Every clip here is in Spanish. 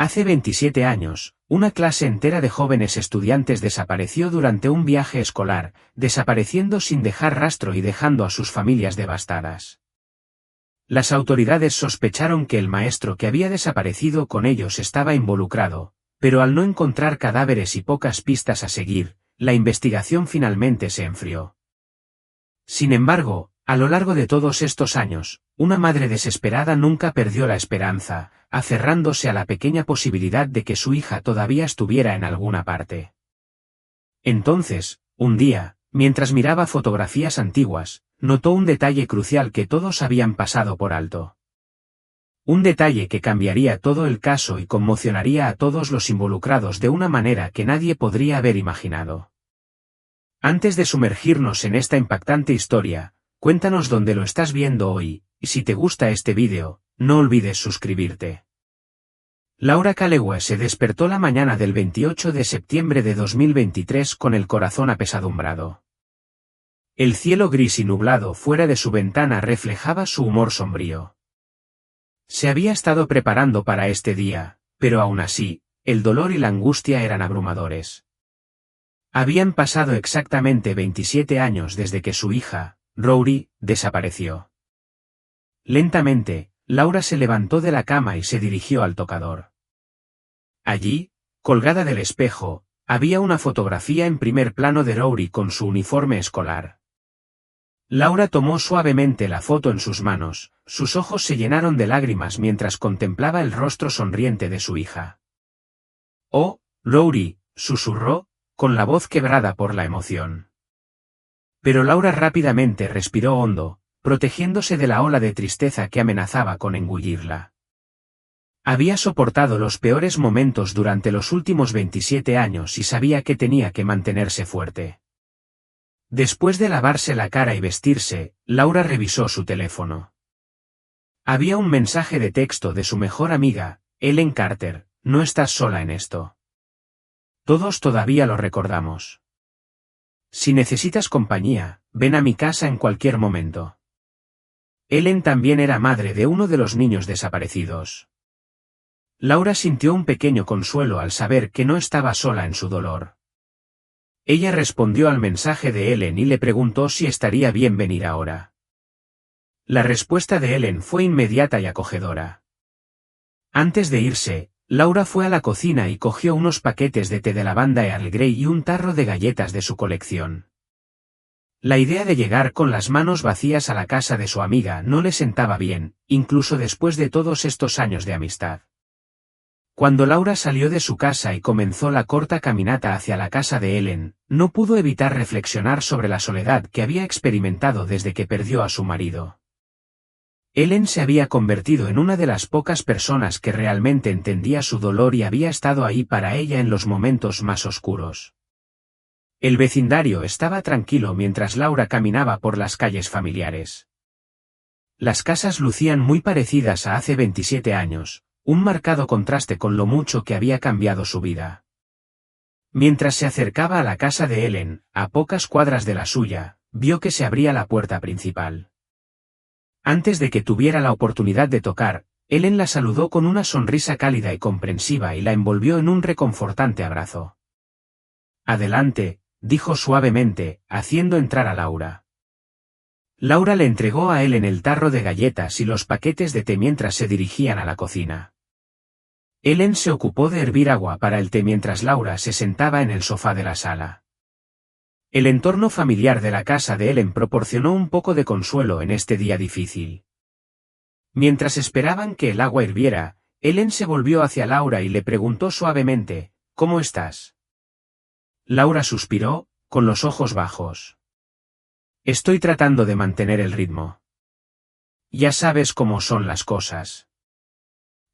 Hace 27 años, una clase entera de jóvenes estudiantes desapareció durante un viaje escolar, desapareciendo sin dejar rastro y dejando a sus familias devastadas. Las autoridades sospecharon que el maestro que había desaparecido con ellos estaba involucrado, pero al no encontrar cadáveres y pocas pistas a seguir, la investigación finalmente se enfrió. Sin embargo, a lo largo de todos estos años, una madre desesperada nunca perdió la esperanza, aferrándose a la pequeña posibilidad de que su hija todavía estuviera en alguna parte. Entonces, un día, mientras miraba fotografías antiguas, notó un detalle crucial que todos habían pasado por alto. Un detalle que cambiaría todo el caso y conmocionaría a todos los involucrados de una manera que nadie podría haber imaginado. Antes de sumergirnos en esta impactante historia, cuéntanos dónde lo estás viendo hoy, y si te gusta este vídeo, no olvides suscribirte. Laura Calloway se despertó la mañana del 28 de septiembre de 2023 con el corazón apesadumbrado. El cielo gris y nublado fuera de su ventana reflejaba su humor sombrío. Se había estado preparando para este día, pero aún así, el dolor y la angustia eran abrumadores. Habían pasado exactamente 27 años desde que su hija, Rory, desapareció. Lentamente, Laura se levantó de la cama y se dirigió al tocador. Allí, colgada del espejo, había una fotografía en primer plano de Rory con su uniforme escolar. Laura tomó suavemente la foto en sus manos, sus ojos se llenaron de lágrimas mientras contemplaba el rostro sonriente de su hija. «Oh, Rory», susurró, con la voz quebrada por la emoción. Pero Laura rápidamente respiró hondo, protegiéndose de la ola de tristeza que amenazaba con engullirla. Había soportado los peores momentos durante los últimos 27 años y sabía que tenía que mantenerse fuerte. Después de lavarse la cara y vestirse, Laura revisó su teléfono. Había un mensaje de texto de su mejor amiga, Ellen Carter: «No estás sola en esto. Todos todavía lo recordamos. Si necesitas compañía, ven a mi casa en cualquier momento». Ellen también era madre de uno de los niños desaparecidos. Laura sintió un pequeño consuelo al saber que no estaba sola en su dolor. Ella respondió al mensaje de Ellen y le preguntó si estaría bien venir ahora. La respuesta de Ellen fue inmediata y acogedora. Antes de irse, Laura fue a la cocina y cogió unos paquetes de té de lavanda Earl Grey y un tarro de galletas de su colección. La idea de llegar con las manos vacías a la casa de su amiga no le sentaba bien, incluso después de todos estos años de amistad. Cuando Laura salió de su casa y comenzó la corta caminata hacia la casa de Ellen, no pudo evitar reflexionar sobre la soledad que había experimentado desde que perdió a su marido. Ellen se había convertido en una de las pocas personas que realmente entendía su dolor y había estado ahí para ella en los momentos más oscuros. El vecindario estaba tranquilo mientras Laura caminaba por las calles familiares. Las casas lucían muy parecidas a hace 27 años. Un marcado contraste con lo mucho que había cambiado su vida. Mientras se acercaba a la casa de Ellen, a pocas cuadras de la suya, vio que se abría la puerta principal. Antes de que tuviera la oportunidad de tocar, Ellen la saludó con una sonrisa cálida y comprensiva y la envolvió en un reconfortante abrazo. «Adelante», dijo suavemente, haciendo entrar a Laura. Laura le entregó a Ellen el tarro de galletas y los paquetes de té mientras se dirigían a la cocina. Ellen se ocupó de hervir agua para el té mientras Laura se sentaba en el sofá de la sala. El entorno familiar de la casa de Ellen proporcionó un poco de consuelo en este día difícil. Mientras esperaban que el agua hirviera, Ellen se volvió hacia Laura y le preguntó suavemente: «¿Cómo estás?». Laura suspiró, con los ojos bajos. «Estoy tratando de mantener el ritmo. Ya sabes cómo son las cosas.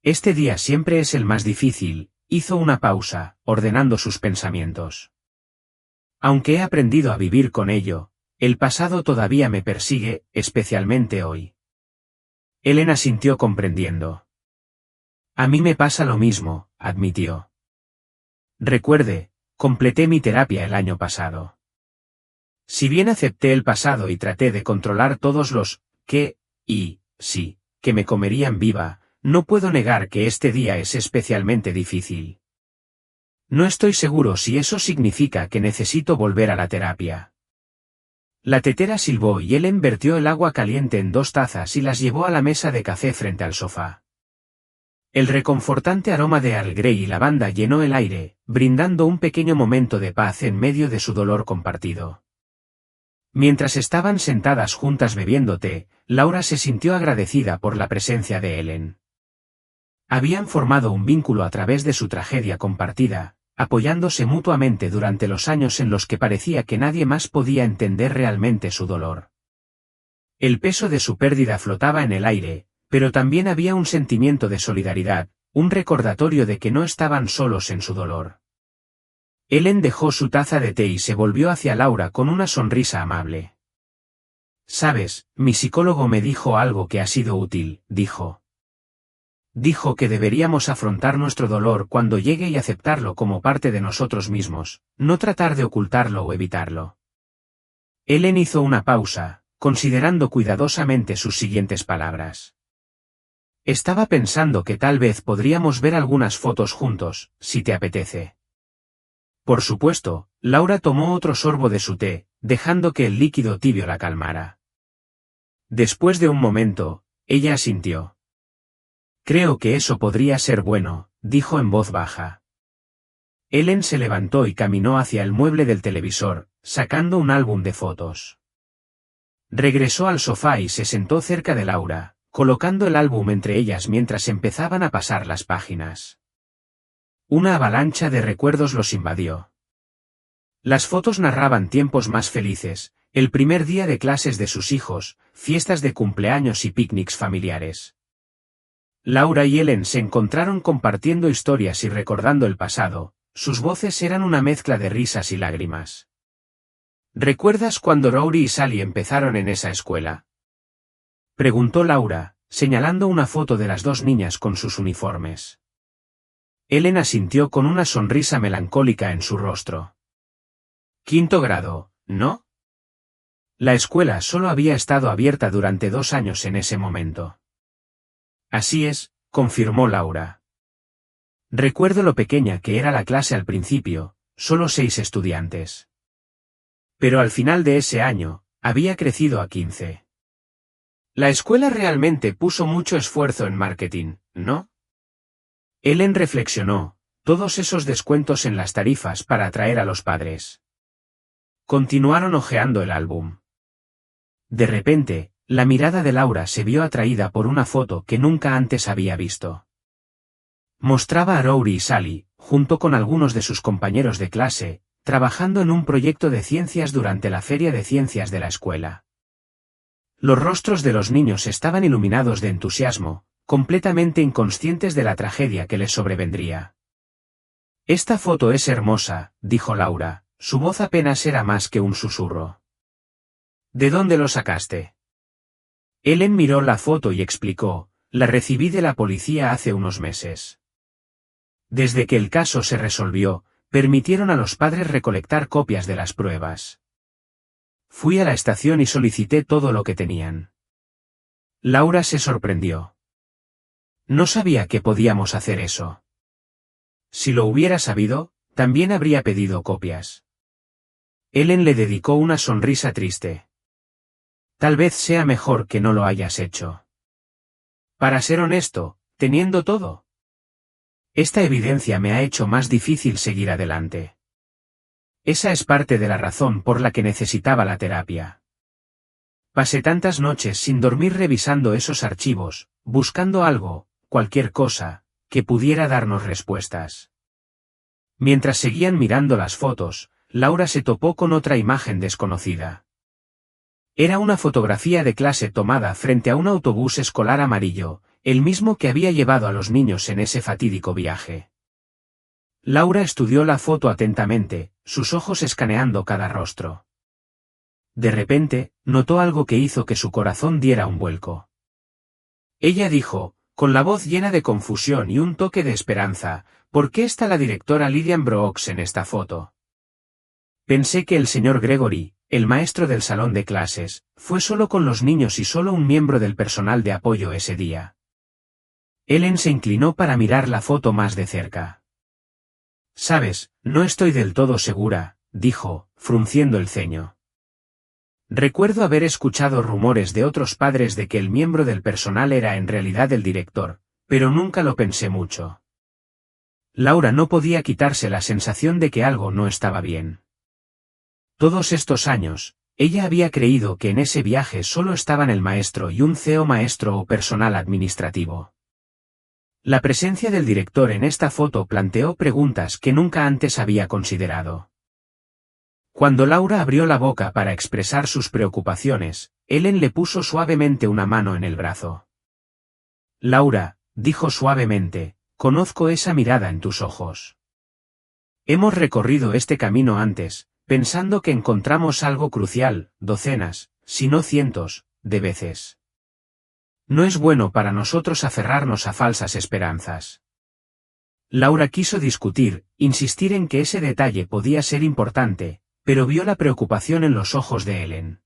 Este día siempre es el más difícil», hizo una pausa, ordenando sus pensamientos. «Aunque he aprendido a vivir con ello, el pasado todavía me persigue, especialmente hoy». Ellen asintió comprendiendo. «A mí me pasa lo mismo», admitió. «Recuerde, completé mi terapia el año pasado. Si bien acepté el pasado y traté de controlar todos los «qué» y «sí» que me comerían viva, no puedo negar que este día es especialmente difícil. No estoy seguro si eso significa que necesito volver a la terapia. La tetera silbó y Ellen vertió el agua caliente en 2 tazas y las llevó a la mesa de café frente al sofá. El reconfortante aroma de Earl Grey y lavanda llenó el aire, brindando un pequeño momento de paz en medio de su dolor compartido. Mientras estaban sentadas juntas bebiendo té, Laura se sintió agradecida por la presencia de Ellen. Habían formado un vínculo a través de su tragedia compartida, apoyándose mutuamente durante los años en los que parecía que nadie más podía entender realmente su dolor. El peso de su pérdida flotaba en el aire, pero también había un sentimiento de solidaridad, un recordatorio de que no estaban solos en su dolor. Ellen dejó su taza de té y se volvió hacia Laura con una sonrisa amable. «Sabes, mi psicólogo me dijo algo que ha sido útil», dijo. Dijo que deberíamos afrontar nuestro dolor cuando llegue y aceptarlo como parte de nosotros mismos, no tratar de ocultarlo o evitarlo. Ellen hizo una pausa, considerando cuidadosamente sus siguientes palabras. Estaba pensando que tal vez podríamos ver algunas fotos juntos, si te apetece. Por supuesto, Laura tomó otro sorbo de su té, dejando que el líquido tibio la calmara. Después de un momento, ella asintió. Creo que eso podría ser bueno, dijo en voz baja. Ellen se levantó y caminó hacia el mueble del televisor, sacando un álbum de fotos. Regresó al sofá y se sentó cerca de Laura, colocando el álbum entre ellas mientras empezaban a pasar las páginas. Una avalancha de recuerdos los invadió. Las fotos narraban tiempos más felices, el primer día de clases de sus hijos, fiestas de cumpleaños y picnics familiares. Laura y Ellen se encontraron compartiendo historias y recordando el pasado, sus voces eran una mezcla de risas y lágrimas. ¿Recuerdas cuando Rory y Sally empezaron en esa escuela?, preguntó Laura, señalando una foto de las 2 niñas con sus uniformes. Ellen asintió con una sonrisa melancólica en su rostro. 5º grado, ¿no? La escuela solo había estado abierta durante 2 años en ese momento. Así es, confirmó Laura. Recuerdo lo pequeña que era la clase al principio, solo 6 estudiantes. Pero al final de ese año, había crecido a 15. La escuela realmente puso mucho esfuerzo en marketing, ¿no? Ellen reflexionó, todos esos descuentos en las tarifas para atraer a los padres. Continuaron hojeando el álbum. De repente, la mirada de Laura se vio atraída por una foto que nunca antes había visto. Mostraba a Rory y Sally, junto con algunos de sus compañeros de clase, trabajando en un proyecto de ciencias durante la feria de ciencias de la escuela. Los rostros de los niños estaban iluminados de entusiasmo, completamente inconscientes de la tragedia que les sobrevendría. «Esta foto es hermosa», dijo Laura, su voz apenas era más que un susurro. «¿De dónde lo sacaste?». Ellen miró la foto y explicó, «La recibí de la policía hace unos meses. Desde que el caso se resolvió, permitieron a los padres recolectar copias de las pruebas. Fui a la estación y solicité todo lo que tenían». Laura se sorprendió. No sabía que podíamos hacer eso. Si lo hubiera sabido, también habría pedido copias. Ellen le dedicó una sonrisa triste. Tal vez sea mejor que no lo hayas hecho. Para ser honesto, teniendo todo. Esta evidencia me ha hecho más difícil seguir adelante. Esa es parte de la razón por la que necesitaba la terapia. Pasé tantas noches sin dormir revisando esos archivos, buscando algo, cualquier cosa, que pudiera darnos respuestas. Mientras seguían mirando las fotos, Laura se topó con otra imagen desconocida. Era una fotografía de clase tomada frente a un autobús escolar amarillo, el mismo que había llevado a los niños en ese fatídico viaje. Laura estudió la foto atentamente, sus ojos escaneando cada rostro. De repente, notó algo que hizo que su corazón diera un vuelco. Ella dijo, con la voz llena de confusión y un toque de esperanza, ¿por qué está la directora Lillian Brooks en esta foto? Pensé que el señor Gregory, el maestro del salón de clases, fue solo con los niños y solo un miembro del personal de apoyo ese día. Ellen se inclinó para mirar la foto más de cerca. «Sabes, no estoy del todo segura», dijo, frunciendo el ceño. «Recuerdo haber escuchado rumores de otros padres de que el miembro del personal era en realidad el director, pero nunca lo pensé mucho». Laura no podía quitarse la sensación de que algo no estaba bien. Todos estos años, ella había creído que en ese viaje solo estaban el maestro y un CEO maestro o personal administrativo. La presencia del director en esta foto planteó preguntas que nunca antes había considerado. Cuando Laura abrió la boca para expresar sus preocupaciones, Ellen le puso suavemente una mano en el brazo. «Laura», dijo suavemente, «conozco esa mirada en tus ojos. Hemos recorrido este camino antes, pensando que encontramos algo crucial, docenas, si no cientos, de veces. No es bueno para nosotros aferrarnos a falsas esperanzas». Laura quiso discutir, insistir en que ese detalle podía ser importante, pero vio la preocupación en los ojos de Ellen.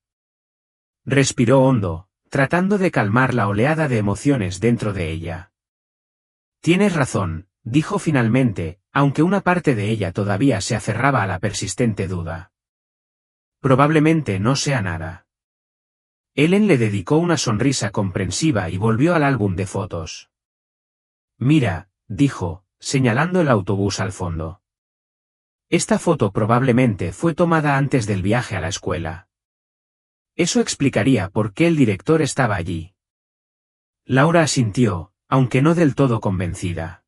Respiró hondo, tratando de calmar la oleada de emociones dentro de ella. «Tienes razón», dijo finalmente, aunque una parte de ella todavía se aferraba a la persistente duda. «Probablemente no sea nada». Ellen le dedicó una sonrisa comprensiva y volvió al álbum de fotos. «Mira», dijo, señalando el autobús al fondo. «Esta foto probablemente fue tomada antes del viaje a la escuela. Eso explicaría por qué el director estaba allí». Laura asintió, aunque no del todo convencida.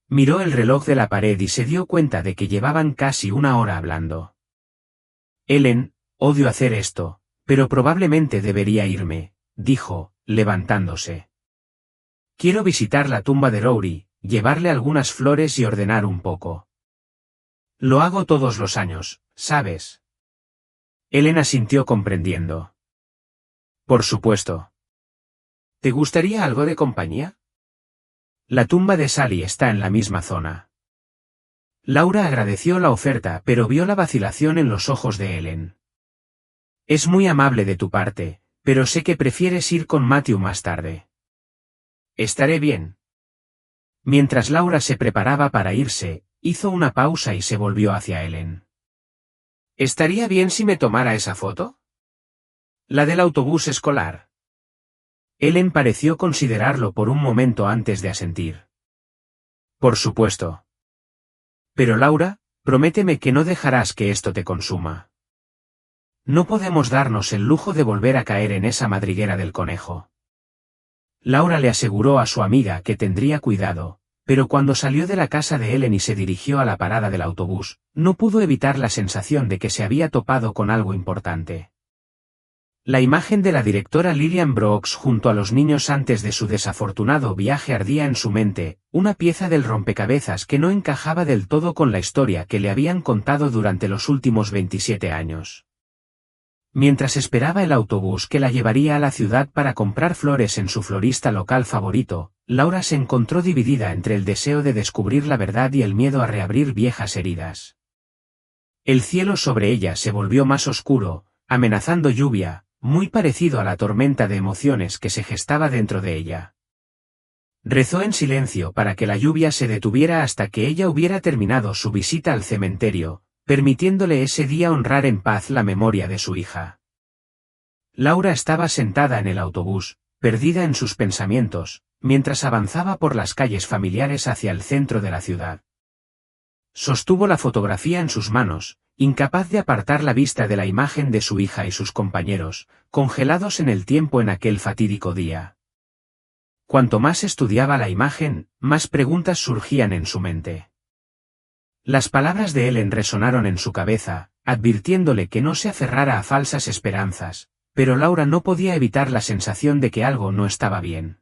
Miró el reloj de la pared y se dio cuenta de que llevaban casi una hora hablando. «Ellen, odio hacer esto, pero probablemente debería irme», dijo, levantándose. «Quiero visitar la tumba de Rory, llevarle algunas flores y ordenar un poco. Lo hago todos los años, ¿sabes?». Ellen asintió comprendiendo. «Por supuesto. ¿Te gustaría algo de compañía?». «La tumba de Sally está en la misma zona». Laura agradeció la oferta pero vio la vacilación en los ojos de Ellen. «Es muy amable de tu parte, pero sé que prefieres ir con Matthew más tarde». «Estaré bien». Mientras Laura se preparaba para irse, hizo una pausa y se volvió hacia Ellen. «¿Estaría bien si me tomara esa foto? La del autobús escolar». Ellen pareció considerarlo por un momento antes de asentir. «Por supuesto». «Pero Laura, prométeme que no dejarás que esto te consuma. No podemos darnos el lujo de volver a caer en esa madriguera del conejo». Laura le aseguró a su amiga que tendría cuidado, pero cuando salió de la casa de Ellen y se dirigió a la parada del autobús, no pudo evitar la sensación de que se había topado con algo importante. La imagen de la directora Lillian Brooks junto a los niños antes de su desafortunado viaje ardía en su mente, una pieza del rompecabezas que no encajaba del todo con la historia que le habían contado durante los últimos 27 años. Mientras esperaba el autobús que la llevaría a la ciudad para comprar flores en su florista local favorito, Laura se encontró dividida entre el deseo de descubrir la verdad y el miedo a reabrir viejas heridas. El cielo sobre ella se volvió más oscuro, amenazando lluvia, muy parecido a la tormenta de emociones que se gestaba dentro de ella. Rezó en silencio para que la lluvia se detuviera hasta que ella hubiera terminado su visita al cementerio, permitiéndole ese día honrar en paz la memoria de su hija. Laura estaba sentada en el autobús, perdida en sus pensamientos, mientras avanzaba por las calles familiares hacia el centro de la ciudad. Sostuvo la fotografía en sus manos, incapaz de apartar la vista de la imagen de su hija y sus compañeros, congelados en el tiempo en aquel fatídico día. Cuanto más estudiaba la imagen, más preguntas surgían en su mente. Las palabras de Ellen resonaron en su cabeza, advirtiéndole que no se aferrara a falsas esperanzas, pero Laura no podía evitar la sensación de que algo no estaba bien.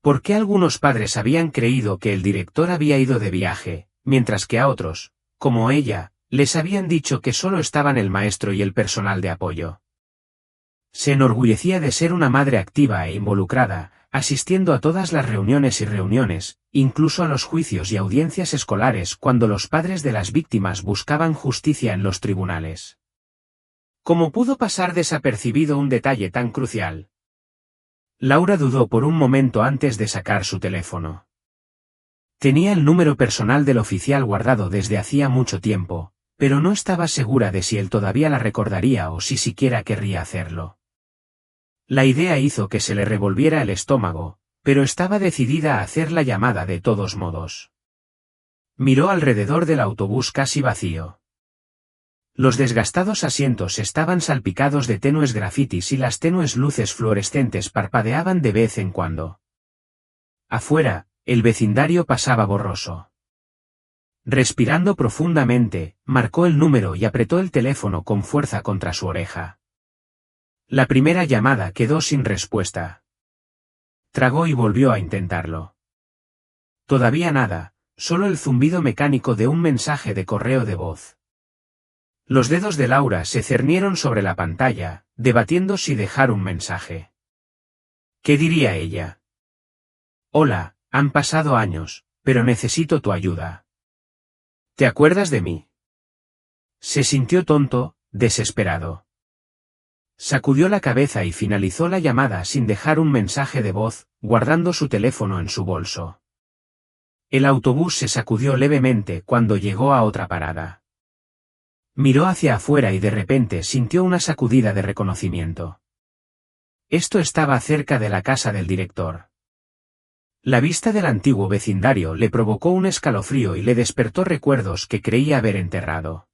¿Por qué algunos padres habían creído que el director había ido de viaje, mientras que a otros, como ella, les habían dicho que solo estaban el maestro y el personal de apoyo? Se enorgullecía de ser una madre activa e involucrada, asistiendo a todas las reuniones y reuniones, incluso a los juicios y audiencias escolares cuando los padres de las víctimas buscaban justicia en los tribunales. ¿Cómo pudo pasar desapercibido un detalle tan crucial? Laura dudó por un momento antes de sacar su teléfono. Tenía el número personal del oficial guardado desde hacía mucho tiempo, pero no estaba segura de si él todavía la recordaría o si siquiera querría hacerlo. La idea hizo que se le revolviera el estómago, pero estaba decidida a hacer la llamada de todos modos. Miró alrededor del autobús casi vacío. Los desgastados asientos estaban salpicados de tenues grafitis y las tenues luces fluorescentes parpadeaban de vez en cuando. Afuera, el vecindario pasaba borroso. Respirando profundamente, marcó el número y apretó el teléfono con fuerza contra su oreja. La primera llamada quedó sin respuesta. Tragó y volvió a intentarlo. Todavía nada, solo el zumbido mecánico de un mensaje de correo de voz. Los dedos de Laura se cernieron sobre la pantalla, debatiendo si dejar un mensaje. ¿Qué diría ella? Hola, han pasado años, pero necesito tu ayuda. ¿Te acuerdas de mí? Se sintió tonto, desesperado. Sacudió la cabeza y finalizó la llamada sin dejar un mensaje de voz, guardando su teléfono en su bolso. El autobús se sacudió levemente cuando llegó a otra parada. Miró hacia afuera y de repente sintió una sacudida de reconocimiento. Esto estaba cerca de la casa del director. La vista del antiguo vecindario le provocó un escalofrío y le despertó recuerdos que creía haber enterrado.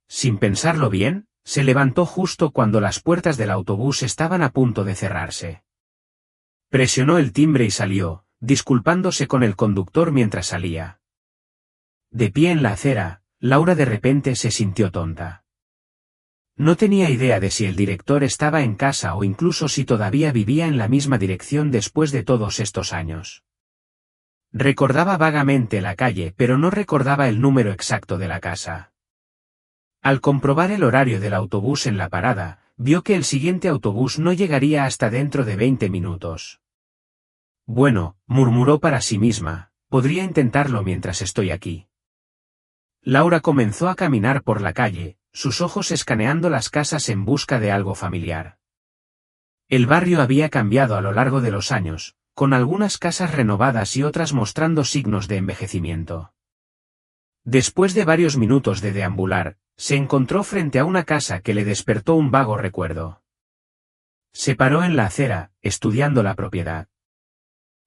Sin pensarlo bien, se levantó justo cuando las puertas del autobús estaban a punto de cerrarse. Presionó el timbre y salió, disculpándose con el conductor mientras salía. De pie en la acera, Laura de repente se sintió tonta. No tenía idea de si el director estaba en casa o incluso si todavía vivía en la misma dirección después de todos estos años. Recordaba vagamente la calle, pero no recordaba el número exacto de la casa. Al comprobar el horario del autobús en la parada, vio que el siguiente autobús no llegaría hasta dentro de 20 minutos. Bueno, murmuró para sí misma, podría intentarlo mientras estoy aquí. Laura comenzó a caminar por la calle, sus ojos escaneando las casas en busca de algo familiar. El barrio había cambiado a lo largo de los años, con algunas casas renovadas y otras mostrando signos de envejecimiento. Después de varios minutos de deambular, se encontró frente a una casa que le despertó un vago recuerdo. Se paró en la acera, estudiando la propiedad.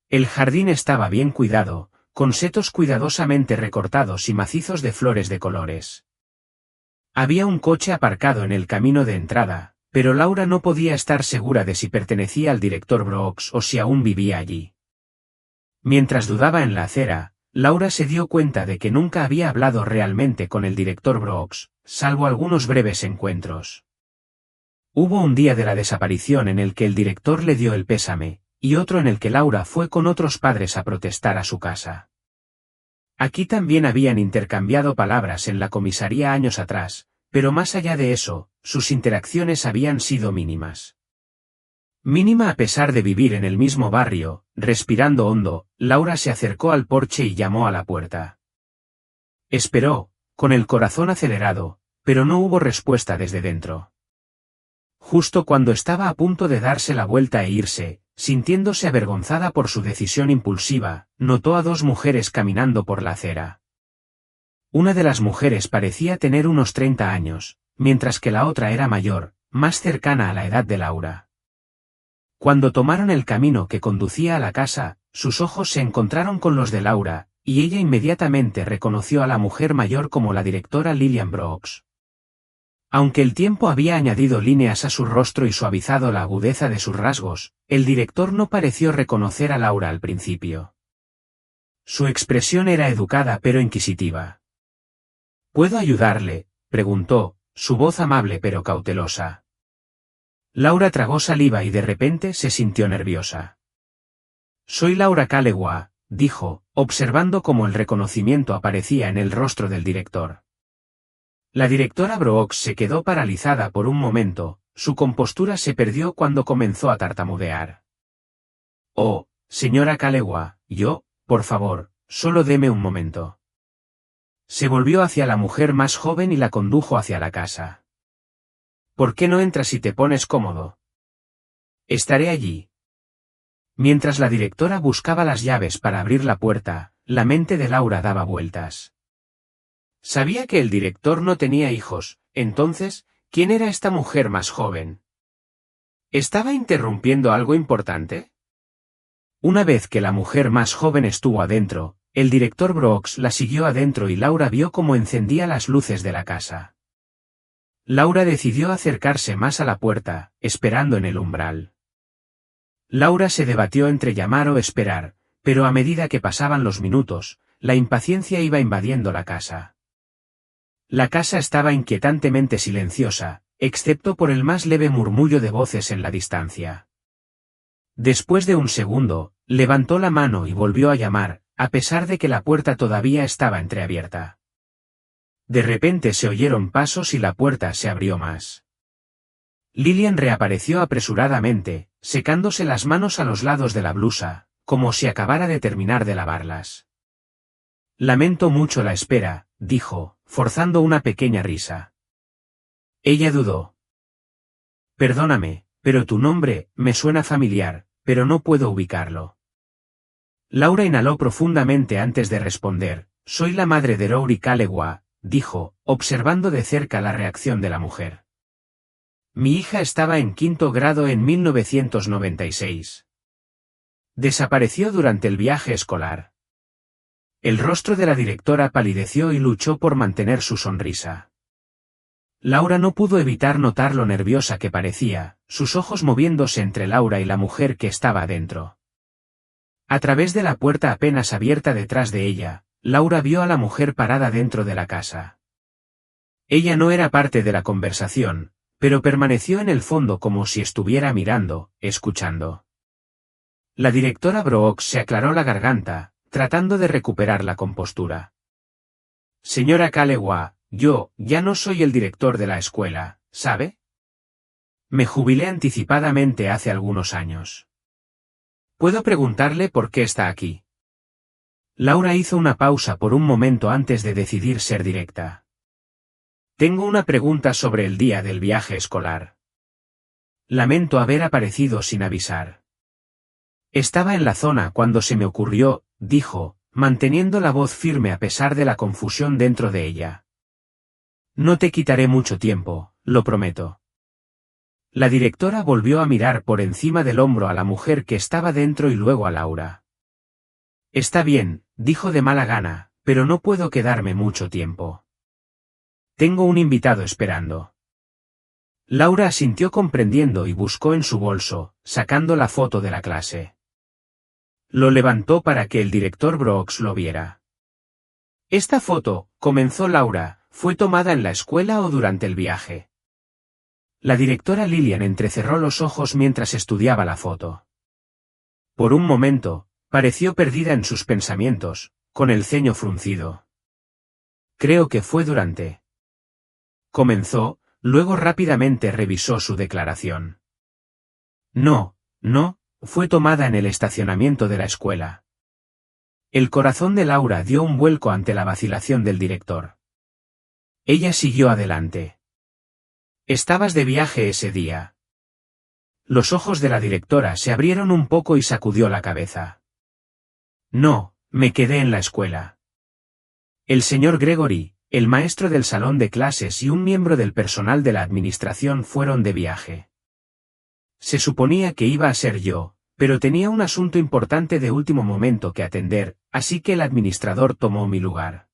El jardín estaba bien cuidado, con setos cuidadosamente recortados y macizos de flores de colores. Había un coche aparcado en el camino de entrada, pero Laura no podía estar segura de si pertenecía al director Brooks o si aún vivía allí. Mientras dudaba en la acera, Laura se dio cuenta de que nunca había hablado realmente con el director Brooks, salvo algunos breves encuentros. Hubo un día de la desaparición en el que el director le dio el pésame, y otro en el que Laura fue con otros padres a protestar a su casa. Aquí también habían intercambiado palabras en la comisaría años atrás, pero más allá de eso, sus interacciones habían sido mínimas. Mínima a pesar de vivir en el mismo barrio, respirando hondo, Laura se acercó al porche y llamó a la puerta. Esperó, con el corazón acelerado, pero no hubo respuesta desde dentro. Justo cuando estaba a punto de darse la vuelta e irse, sintiéndose avergonzada por su decisión impulsiva, notó a dos mujeres caminando por la acera. Una de las mujeres parecía tener unos 30 años, mientras que la otra era mayor, más cercana a la edad de Laura. Cuando tomaron el camino que conducía a la casa, sus ojos se encontraron con los de Laura, y ella inmediatamente reconoció a la mujer mayor como la directora Lillian Brooks. Aunque el tiempo había añadido líneas a su rostro y suavizado la agudeza de sus rasgos, el director no pareció reconocer a Laura al principio. Su expresión era educada pero inquisitiva. ¿Puedo ayudarle?, preguntó, su voz amable pero cautelosa. Laura tragó saliva y de repente se sintió nerviosa. Soy Laura Callewa, dijo, observando cómo el reconocimiento aparecía en el rostro del director. La directora Brooks se quedó paralizada por un momento, su compostura se perdió cuando comenzó a tartamudear. Oh, señora Callewa, por favor, solo deme un momento. Se volvió hacia la mujer más joven y la condujo hacia la casa. ¿Por qué no entras y te pones cómodo? Estaré allí. Mientras la directora buscaba las llaves para abrir la puerta, la mente de Laura daba vueltas. Sabía que el director no tenía hijos, entonces, ¿quién era esta mujer más joven? ¿Estaba interrumpiendo algo importante? Una vez que la mujer más joven estuvo adentro, el director Brooks la siguió adentro y Laura vio cómo encendía las luces de la casa. Laura decidió acercarse más a la puerta, esperando en el umbral. Laura se debatió entre llamar o esperar, pero a medida que pasaban los minutos, la impaciencia iba invadiendo la casa. La casa estaba inquietantemente silenciosa, excepto por el más leve murmullo de voces en la distancia. Después de un segundo, levantó la mano y volvió a llamar, a pesar de que la puerta todavía estaba entreabierta. De repente se oyeron pasos y la puerta se abrió más. Lillian reapareció apresuradamente, secándose las manos a los lados de la blusa, como si acabara de terminar de lavarlas. Lamento mucho la espera, dijo, forzando una pequeña risa. Ella dudó. Perdóname, pero tu nombre me suena familiar, pero no puedo ubicarlo. Laura inhaló profundamente antes de responder. Soy la madre de Rory Callewa, dijo, observando de cerca la reacción de la mujer. Mi hija estaba en quinto grado en 1996. Desapareció durante el viaje escolar. El rostro de la directora palideció y luchó por mantener su sonrisa. Laura no pudo evitar notar lo nerviosa que parecía, sus ojos moviéndose entre Laura y la mujer que estaba adentro. A través de la puerta apenas abierta detrás de ella, Laura vio a la mujer parada dentro de la casa. Ella no era parte de la conversación, pero permaneció en el fondo como si estuviera mirando, escuchando. La directora Brooks se aclaró la garganta, tratando de recuperar la compostura. Señora Callewa, yo ya no soy el director de la escuela, ¿sabe? Me jubilé anticipadamente hace algunos años. ¿Puedo preguntarle por qué está aquí? Laura hizo una pausa por un momento antes de decidir ser directa. Tengo una pregunta sobre el día del viaje escolar. Lamento haber aparecido sin avisar. Estaba en la zona cuando se me ocurrió, dijo, manteniendo la voz firme a pesar de la confusión dentro de ella. No te quitaré mucho tiempo, lo prometo. La directora volvió a mirar por encima del hombro a la mujer que estaba dentro y luego a Laura. Está bien, dijo de mala gana, pero no puedo quedarme mucho tiempo. Tengo un invitado esperando. Laura asintió comprendiendo y buscó en su bolso, sacando la foto de la clase. Lo levantó para que el director Brooks lo viera. Esta foto, comenzó Laura, ¿fue tomada en la escuela o durante el viaje? La directora Lillian entrecerró los ojos mientras estudiaba la foto. Por un momento, pareció perdida en sus pensamientos, con el ceño fruncido. Creo que fue durante. Comenzó, luego rápidamente revisó su declaración. No, fue tomada en el estacionamiento de la escuela. El corazón de Laura dio un vuelco ante la vacilación del director. Ella siguió adelante. Estabas de viaje ese día. Los ojos de la directora se abrieron un poco y sacudió la cabeza. No, me quedé en la escuela. El señor Gregory, el maestro del salón de clases y un miembro del personal de la administración fueron de viaje. Se suponía que iba a ser yo, pero tenía un asunto importante de último momento que atender, así que el administrador tomó mi lugar.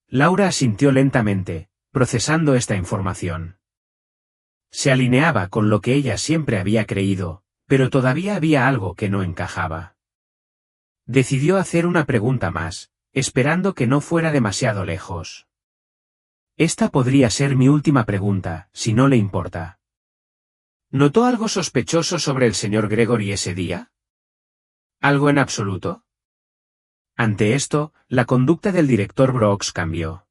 Laura asintió lentamente, procesando esta información. Se alineaba con lo que ella siempre había creído, pero todavía había algo que no encajaba. Decidió hacer una pregunta más, esperando que no fuera demasiado lejos. Esta podría ser mi última pregunta, si no le importa. ¿Notó algo sospechoso sobre el señor Gregory ese día? ¿Algo en absoluto? Ante esto, la conducta del director Brooks cambió.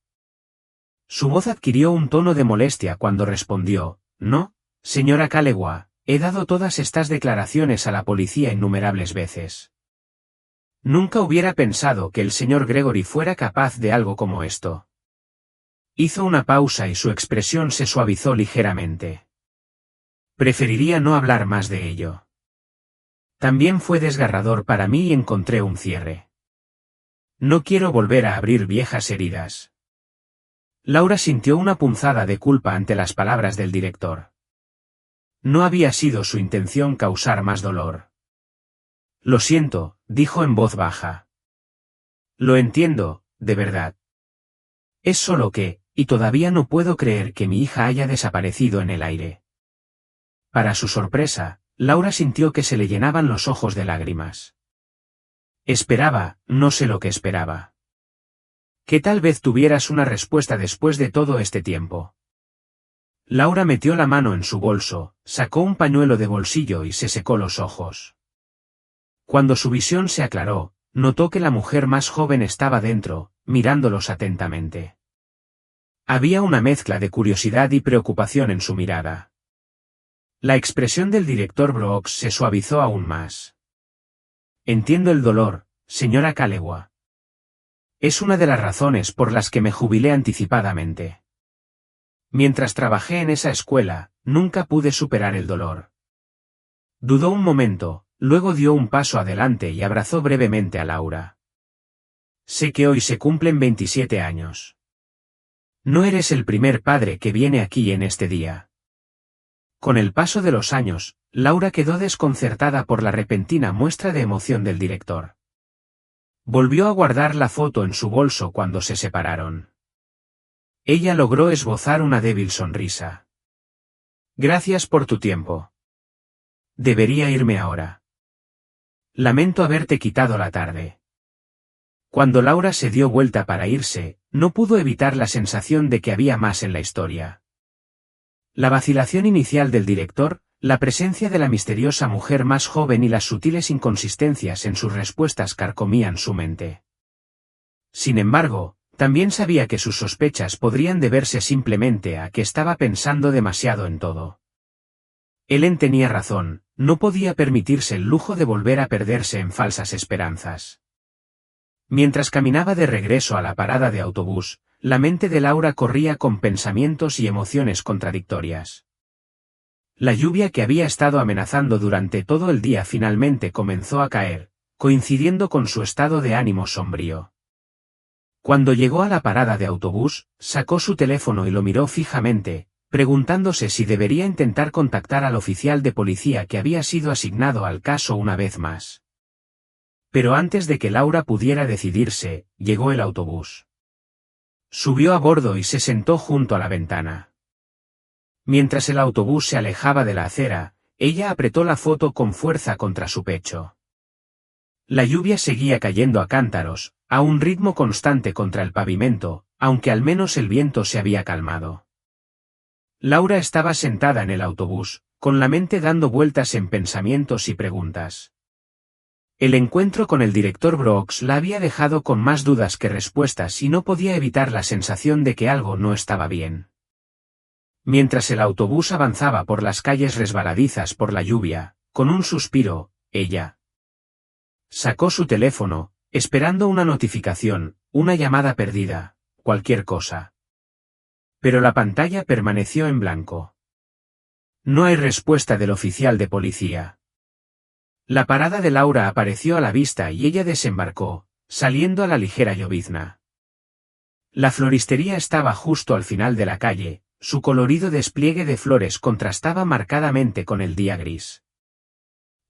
Su voz adquirió un tono de molestia cuando respondió, no, señora Callewa, he dado todas estas declaraciones a la policía innumerables veces. Nunca hubiera pensado que el señor Gregory fuera capaz de algo como esto. Hizo una pausa y su expresión se suavizó ligeramente. Preferiría no hablar más de ello. También fue desgarrador para mí y encontré un cierre. No quiero volver a abrir viejas heridas. Laura sintió una punzada de culpa ante las palabras del director. No había sido su intención causar más dolor. Lo siento, dijo en voz baja. Lo entiendo, de verdad. Es solo que, y todavía no puedo creer que mi hija haya desaparecido en el aire. Para su sorpresa, Laura sintió que se le llenaban los ojos de lágrimas. Esperaba, no sé lo que esperaba. Que tal vez tuvieras una respuesta después de todo este tiempo. Laura metió la mano en su bolso, sacó un pañuelo de bolsillo y se secó los ojos. Cuando su visión se aclaró, notó que la mujer más joven estaba dentro, mirándolos atentamente. Había una mezcla de curiosidad y preocupación en su mirada. La expresión del director Brooks se suavizó aún más. Entiendo el dolor, señora Kalewa. Es una de las razones por las que me jubilé anticipadamente. Mientras trabajé en esa escuela, nunca pude superar el dolor. Dudó un momento, luego dio un paso adelante y abrazó brevemente a Laura. Sé que hoy se cumplen 27 años. No eres el primer padre que viene aquí en este día. Con el paso de los años, Laura quedó desconcertada por la repentina muestra de emoción del director. Volvió a guardar la foto en su bolso cuando se separaron. Ella logró esbozar una débil sonrisa. Gracias por tu tiempo. Debería irme ahora. Lamento haberte quitado la tarde. Cuando Laura se dio vuelta para irse, no pudo evitar la sensación de que había más en la historia. La vacilación inicial del director, la presencia de la misteriosa mujer más joven y las sutiles inconsistencias en sus respuestas carcomían su mente. Sin embargo, también sabía que sus sospechas podrían deberse simplemente a que estaba pensando demasiado en todo. Ellen tenía razón, no podía permitirse el lujo de volver a perderse en falsas esperanzas. Mientras caminaba de regreso a la parada de autobús, la mente de Laura corría con pensamientos y emociones contradictorias. La lluvia que había estado amenazando durante todo el día finalmente comenzó a caer, coincidiendo con su estado de ánimo sombrío. Cuando llegó a la parada de autobús, sacó su teléfono y lo miró fijamente, preguntándose si debería intentar contactar al oficial de policía que había sido asignado al caso una vez más. Pero antes de que Laura pudiera decidirse, llegó el autobús. Subió a bordo y se sentó junto a la ventana. Mientras el autobús se alejaba de la acera, ella apretó la foto con fuerza contra su pecho. La lluvia seguía cayendo a cántaros, a un ritmo constante contra el pavimento, aunque al menos el viento se había calmado. Laura estaba sentada en el autobús, con la mente dando vueltas en pensamientos y preguntas. El encuentro con el director Brooks la había dejado con más dudas que respuestas y no podía evitar la sensación de que algo no estaba bien. Mientras el autobús avanzaba por las calles resbaladizas por la lluvia, con un suspiro, ella sacó su teléfono, esperando una notificación, una llamada perdida, cualquier cosa. Pero la pantalla permaneció en blanco. No hay respuesta del oficial de policía. La parada de Laura apareció a la vista y ella desembarcó, saliendo a la ligera llovizna. La floristería estaba justo al final de la calle, su colorido despliegue de flores contrastaba marcadamente con el día gris.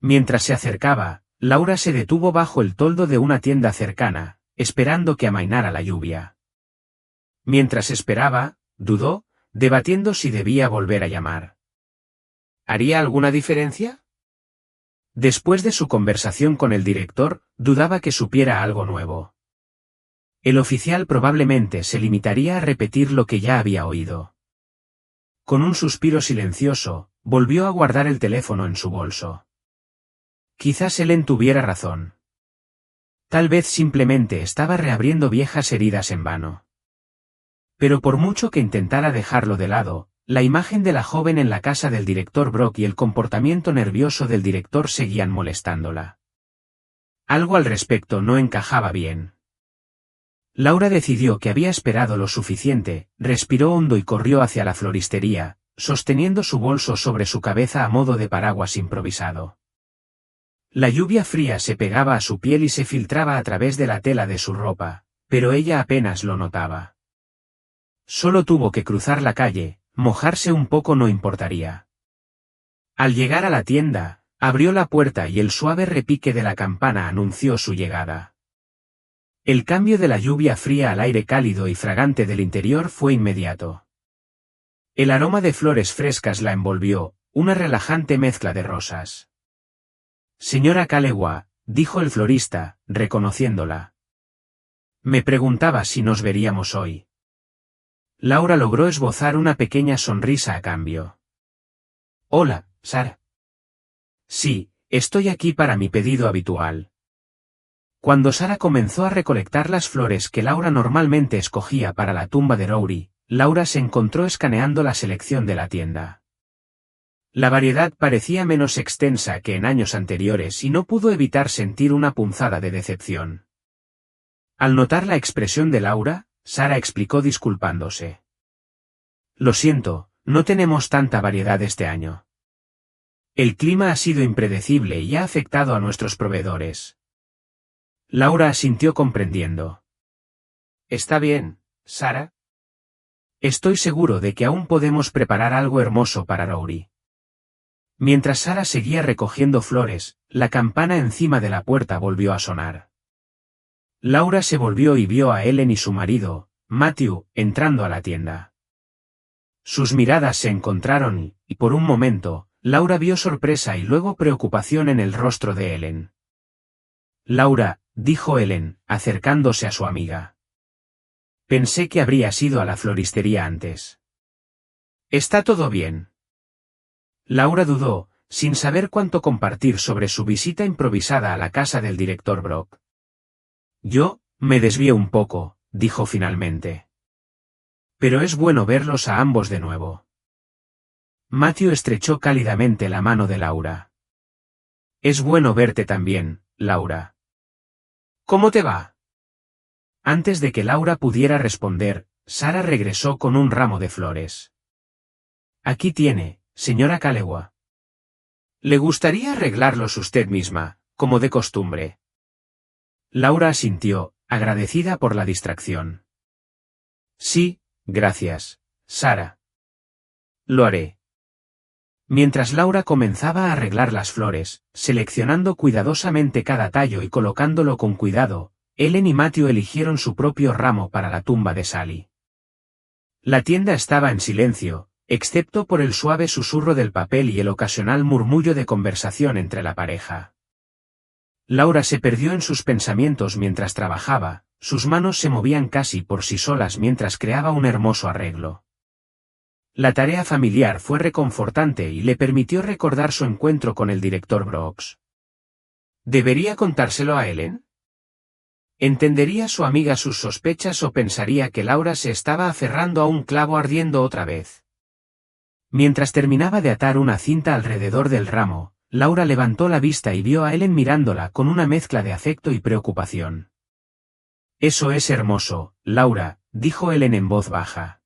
Mientras se acercaba, Laura se detuvo bajo el toldo de una tienda cercana, esperando que amainara la lluvia. Mientras esperaba, dudó, debatiendo si debía volver a llamar. ¿Haría alguna diferencia? Después de su conversación con el director, dudaba que supiera algo nuevo. El oficial probablemente se limitaría a repetir lo que ya había oído. Con un suspiro silencioso, volvió a guardar el teléfono en su bolso. Quizás Ellen tuviera razón. Tal vez simplemente estaba reabriendo viejas heridas en vano. Pero por mucho que intentara dejarlo de lado, la imagen de la joven en la casa del director Brock y el comportamiento nervioso del director seguían molestándola. Algo al respecto no encajaba bien. Laura decidió que había esperado lo suficiente, respiró hondo y corrió hacia la floristería, sosteniendo su bolso sobre su cabeza a modo de paraguas improvisado. La lluvia fría se pegaba a su piel y se filtraba a través de la tela de su ropa, pero ella apenas lo notaba. Solo tuvo que cruzar la calle, mojarse un poco no importaría. Al llegar a la tienda, abrió la puerta y el suave repique de la campana anunció su llegada. El cambio de la lluvia fría al aire cálido y fragante del interior fue inmediato. El aroma de flores frescas la envolvió, una relajante mezcla de rosas. Señora Kalewa, dijo el florista, reconociéndola. Me preguntaba si nos veríamos hoy. Laura logró esbozar una pequeña sonrisa a cambio. Hola, Sara. Sí, estoy aquí para mi pedido habitual. Cuando Sara comenzó a recolectar las flores que Laura normalmente escogía para la tumba de Rory, Laura se encontró escaneando la selección de la tienda. La variedad parecía menos extensa que en años anteriores y no pudo evitar sentir una punzada de decepción. Al notar la expresión de Laura, Sara explicó disculpándose. Lo siento, no tenemos tanta variedad este año. El clima ha sido impredecible y ha afectado a nuestros proveedores. Laura asintió comprendiendo. Está bien, Sara. Estoy seguro de que aún podemos preparar algo hermoso para Rory. Mientras Sara seguía recogiendo flores, la campana encima de la puerta volvió a sonar. Laura se volvió y vio a Ellen y su marido, Matthew, entrando a la tienda. Sus miradas se encontraron y, por un momento, Laura vio sorpresa y luego preocupación en el rostro de Ellen. Laura, dijo Ellen, acercándose a su amiga. Pensé que habrías ido a la floristería antes. ¿Está todo bien? Laura dudó, sin saber cuánto compartir sobre su visita improvisada a la casa del director Brock. Yo, me desvié un poco, dijo finalmente. Pero es bueno verlos a ambos de nuevo. Matthew estrechó cálidamente la mano de Laura. Es bueno verte también, Laura. ¿Cómo te va? Antes de que Laura pudiera responder, Sara regresó con un ramo de flores. Aquí tiene, señora Kalewa. ¿Le gustaría arreglarlos usted misma, como de costumbre? Laura asintió, agradecida por la distracción. Sí, gracias, Sara. Lo haré. Mientras Laura comenzaba a arreglar las flores, seleccionando cuidadosamente cada tallo y colocándolo con cuidado, Ellen y Matthew eligieron su propio ramo para la tumba de Sally. La tienda estaba en silencio, excepto por el suave susurro del papel y el ocasional murmullo de conversación entre la pareja. Laura se perdió en sus pensamientos mientras trabajaba, sus manos se movían casi por sí solas mientras creaba un hermoso arreglo. La tarea familiar fue reconfortante y le permitió recordar su encuentro con el director Brooks. ¿Debería contárselo a Ellen? ¿Entendería su amiga sus sospechas o pensaría que Laura se estaba aferrando a un clavo ardiendo otra vez? Mientras terminaba de atar una cinta alrededor del ramo, Laura levantó la vista y vio a Ellen mirándola con una mezcla de afecto y preocupación. Eso es hermoso, Laura, dijo Ellen en voz baja.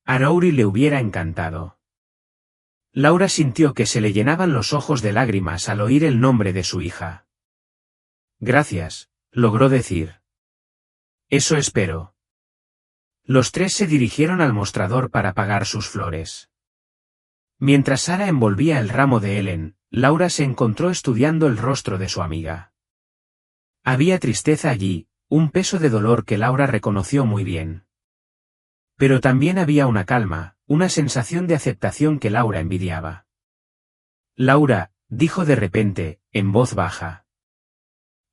A Rory le hubiera encantado. Laura sintió que se le llenaban los ojos de lágrimas al oír el nombre de su hija. Gracias, logró decir. Eso espero. Los tres se dirigieron al mostrador para pagar sus flores. Mientras Sara envolvía el ramo de Ellen, Laura se encontró estudiando el rostro de su amiga. Había tristeza allí, un peso de dolor que Laura reconoció muy bien. Pero también había una calma, una sensación de aceptación que Laura envidiaba. Laura, dijo de repente, en voz baja.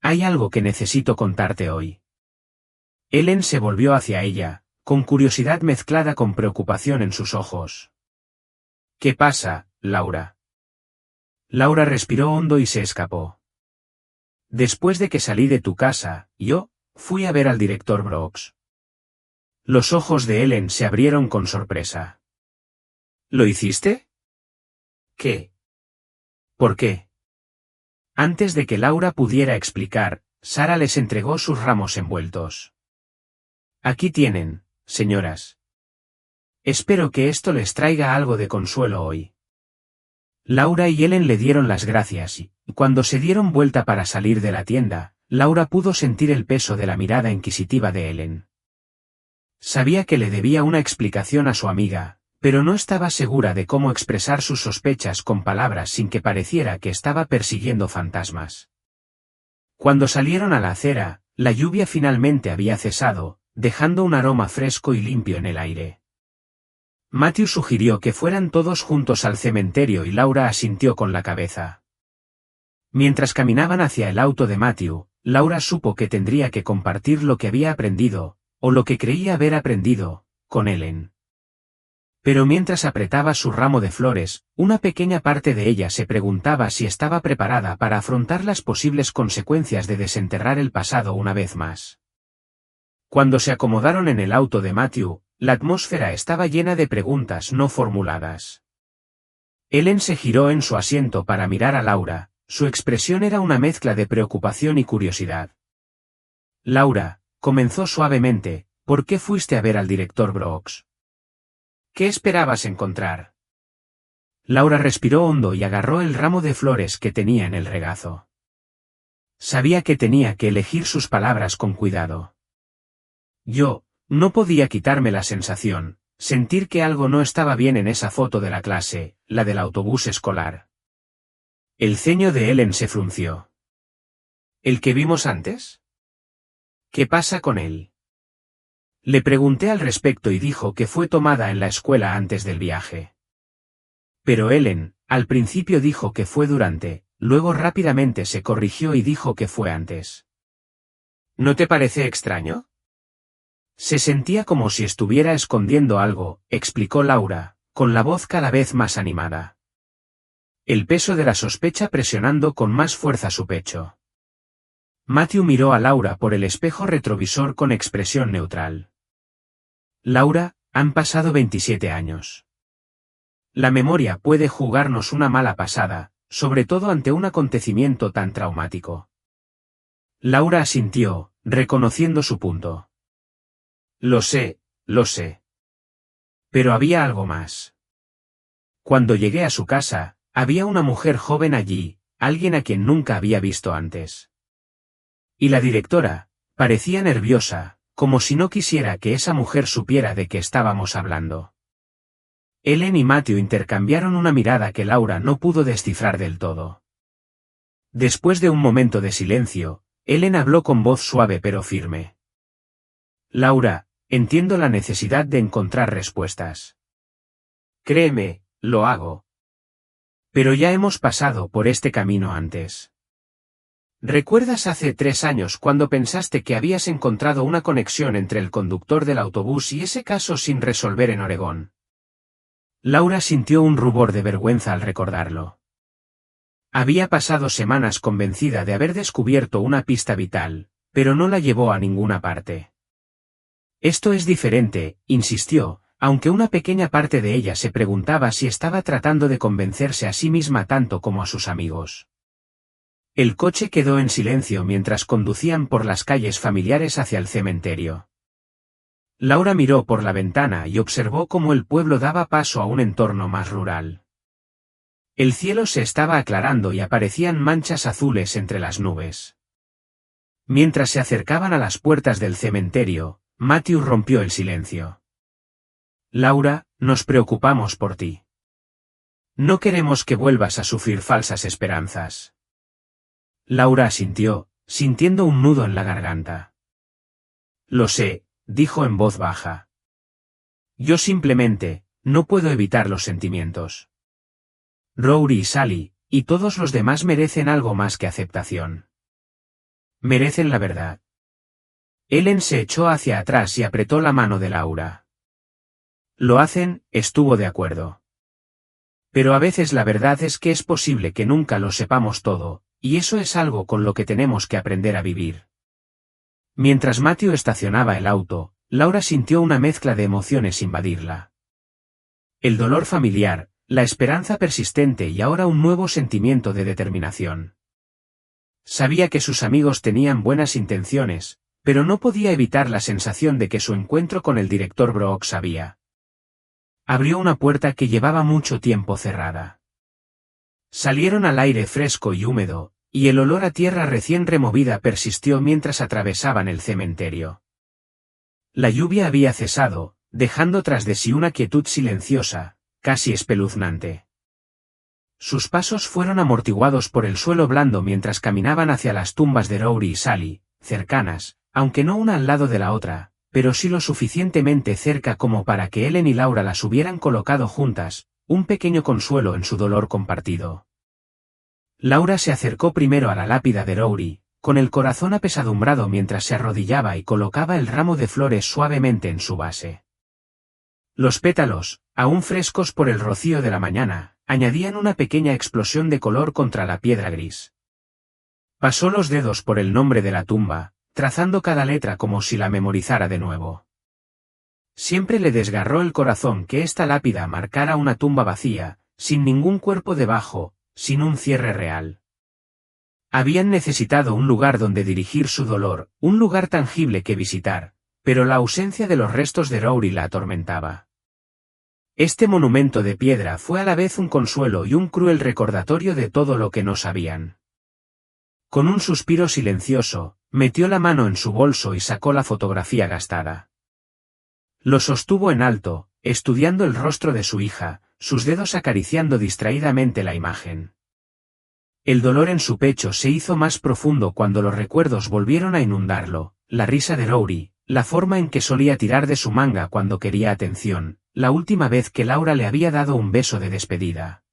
Hay algo que necesito contarte hoy. Ellen se volvió hacia ella, con curiosidad mezclada con preocupación en sus ojos. ¿Qué pasa, Laura? Laura respiró hondo y se escapó. Después de que salí de tu casa, yo fui a ver al director Brooks. Los ojos de Ellen se abrieron con sorpresa. ¿Lo hiciste? ¿Qué? ¿Por qué? Antes de que Laura pudiera explicar, Sara les entregó sus ramos envueltos. Aquí tienen, señoras. Espero que esto les traiga algo de consuelo hoy. Laura y Ellen le dieron las gracias y, cuando se dieron vuelta para salir de la tienda, Laura pudo sentir el peso de la mirada inquisitiva de Ellen. Sabía que le debía una explicación a su amiga, pero no estaba segura de cómo expresar sus sospechas con palabras sin que pareciera que estaba persiguiendo fantasmas. Cuando salieron a la acera, la lluvia finalmente había cesado, dejando un aroma fresco y limpio en el aire. Matthew sugirió que fueran todos juntos al cementerio y Laura asintió con la cabeza. Mientras caminaban hacia el auto de Matthew, Laura supo que tendría que compartir lo que había aprendido, o lo que creía haber aprendido, con Ellen. Pero mientras apretaba su ramo de flores, una pequeña parte de ella se preguntaba si estaba preparada para afrontar las posibles consecuencias de desenterrar el pasado una vez más. Cuando se acomodaron en el auto de Matthew, la atmósfera estaba llena de preguntas no formuladas. Ellen se giró en su asiento para mirar a Laura, su expresión era una mezcla de preocupación y curiosidad. Laura, comenzó suavemente, ¿por qué fuiste a ver al director Brooks? ¿Qué esperabas encontrar? Laura respiró hondo y agarró el ramo de flores que tenía en el regazo. Sabía que tenía que elegir sus palabras con cuidado. Yo, no podía quitarme la sensación, sentir que algo no estaba bien en esa foto de la clase, la del autobús escolar. El ceño de Ellen se frunció. ¿El que vimos antes? ¿Qué pasa con él? Le pregunté al respecto y dijo que fue tomada en la escuela antes del viaje. Pero Ellen, al principio dijo que fue durante, luego rápidamente se corrigió y dijo que fue antes. ¿No te parece extraño? Se sentía como si estuviera escondiendo algo, explicó Laura, con la voz cada vez más animada. El peso de la sospecha presionando con más fuerza su pecho. Matthew miró a Laura por el espejo retrovisor con expresión neutral. Laura, han pasado 27 años. La memoria puede jugarnos una mala pasada, sobre todo ante un acontecimiento tan traumático. Laura asintió, reconociendo su punto. Lo sé, lo sé. Pero había algo más. Cuando llegué a su casa, había una mujer joven allí, alguien a quien nunca había visto antes. Y la directora, parecía nerviosa, como si no quisiera que esa mujer supiera de qué estábamos hablando. Ellen y Matthew intercambiaron una mirada que Laura no pudo descifrar del todo. Después de un momento de silencio, Ellen habló con voz suave pero firme. Laura, entiendo la necesidad de encontrar respuestas. Créeme, lo hago. Pero ya hemos pasado por este camino antes. ¿Recuerdas hace 3 años cuando pensaste que habías encontrado una conexión entre el conductor del autobús y ese caso sin resolver en Oregón? Laura sintió un rubor de vergüenza al recordarlo. Había pasado semanas convencida de haber descubierto una pista vital, pero no la llevó a ninguna parte. Esto es diferente, insistió, aunque una pequeña parte de ella se preguntaba si estaba tratando de convencerse a sí misma tanto como a sus amigos. El coche quedó en silencio mientras conducían por las calles familiares hacia el cementerio. Laura miró por la ventana y observó cómo el pueblo daba paso a un entorno más rural. El cielo se estaba aclarando y aparecían manchas azules entre las nubes. Mientras se acercaban a las puertas del cementerio, Matthew rompió el silencio. Laura, nos preocupamos por ti. No queremos que vuelvas a sufrir falsas esperanzas. Laura asintió, sintiendo un nudo en la garganta. Lo sé, dijo en voz baja. Yo simplemente, no puedo evitar los sentimientos. Rory y Sally, y todos los demás merecen algo más que aceptación. Merecen la verdad. Ellen se echó hacia atrás y apretó la mano de Laura. Lo hacen, estuvo de acuerdo. Pero a veces la verdad es que es posible que nunca lo sepamos todo, y eso es algo con lo que tenemos que aprender a vivir. Mientras Matthew estacionaba el auto, Laura sintió una mezcla de emociones invadirla. El dolor familiar, la esperanza persistente y ahora un nuevo sentimiento de determinación. Sabía que sus amigos tenían buenas intenciones, pero no podía evitar la sensación de que su encuentro con el director Brooks había. Abrió una puerta que llevaba mucho tiempo cerrada. Salieron al aire fresco y húmedo, y el olor a tierra recién removida persistió mientras atravesaban el cementerio. La lluvia había cesado, dejando tras de sí una quietud silenciosa, casi espeluznante. Sus pasos fueron amortiguados por el suelo blando mientras caminaban hacia las tumbas de Rory y Sally, cercanas, aunque no una al lado de la otra, pero sí lo suficientemente cerca como para que Ellen y Laura las hubieran colocado juntas, un pequeño consuelo en su dolor compartido. Laura se acercó primero a la lápida de Rory, con el corazón apesadumbrado mientras se arrodillaba y colocaba el ramo de flores suavemente en su base. Los pétalos, aún frescos por el rocío de la mañana, añadían una pequeña explosión de color contra la piedra gris. Pasó los dedos por el nombre de la tumba, trazando cada letra como si la memorizara de nuevo. Siempre le desgarró el corazón que esta lápida marcara una tumba vacía, sin ningún cuerpo debajo, sin un cierre real. Habían necesitado un lugar donde dirigir su dolor, un lugar tangible que visitar, pero la ausencia de los restos de Rory la atormentaba. Este monumento de piedra fue a la vez un consuelo y un cruel recordatorio de todo lo que no sabían. Con un suspiro silencioso, metió la mano en su bolso y sacó la fotografía gastada. Lo sostuvo en alto, estudiando el rostro de su hija, sus dedos acariciando distraídamente la imagen. El dolor en su pecho se hizo más profundo cuando los recuerdos volvieron a inundarlo, la risa de Rory, la forma en que solía tirar de su manga cuando quería atención, la última vez que Laura le había dado un beso de despedida.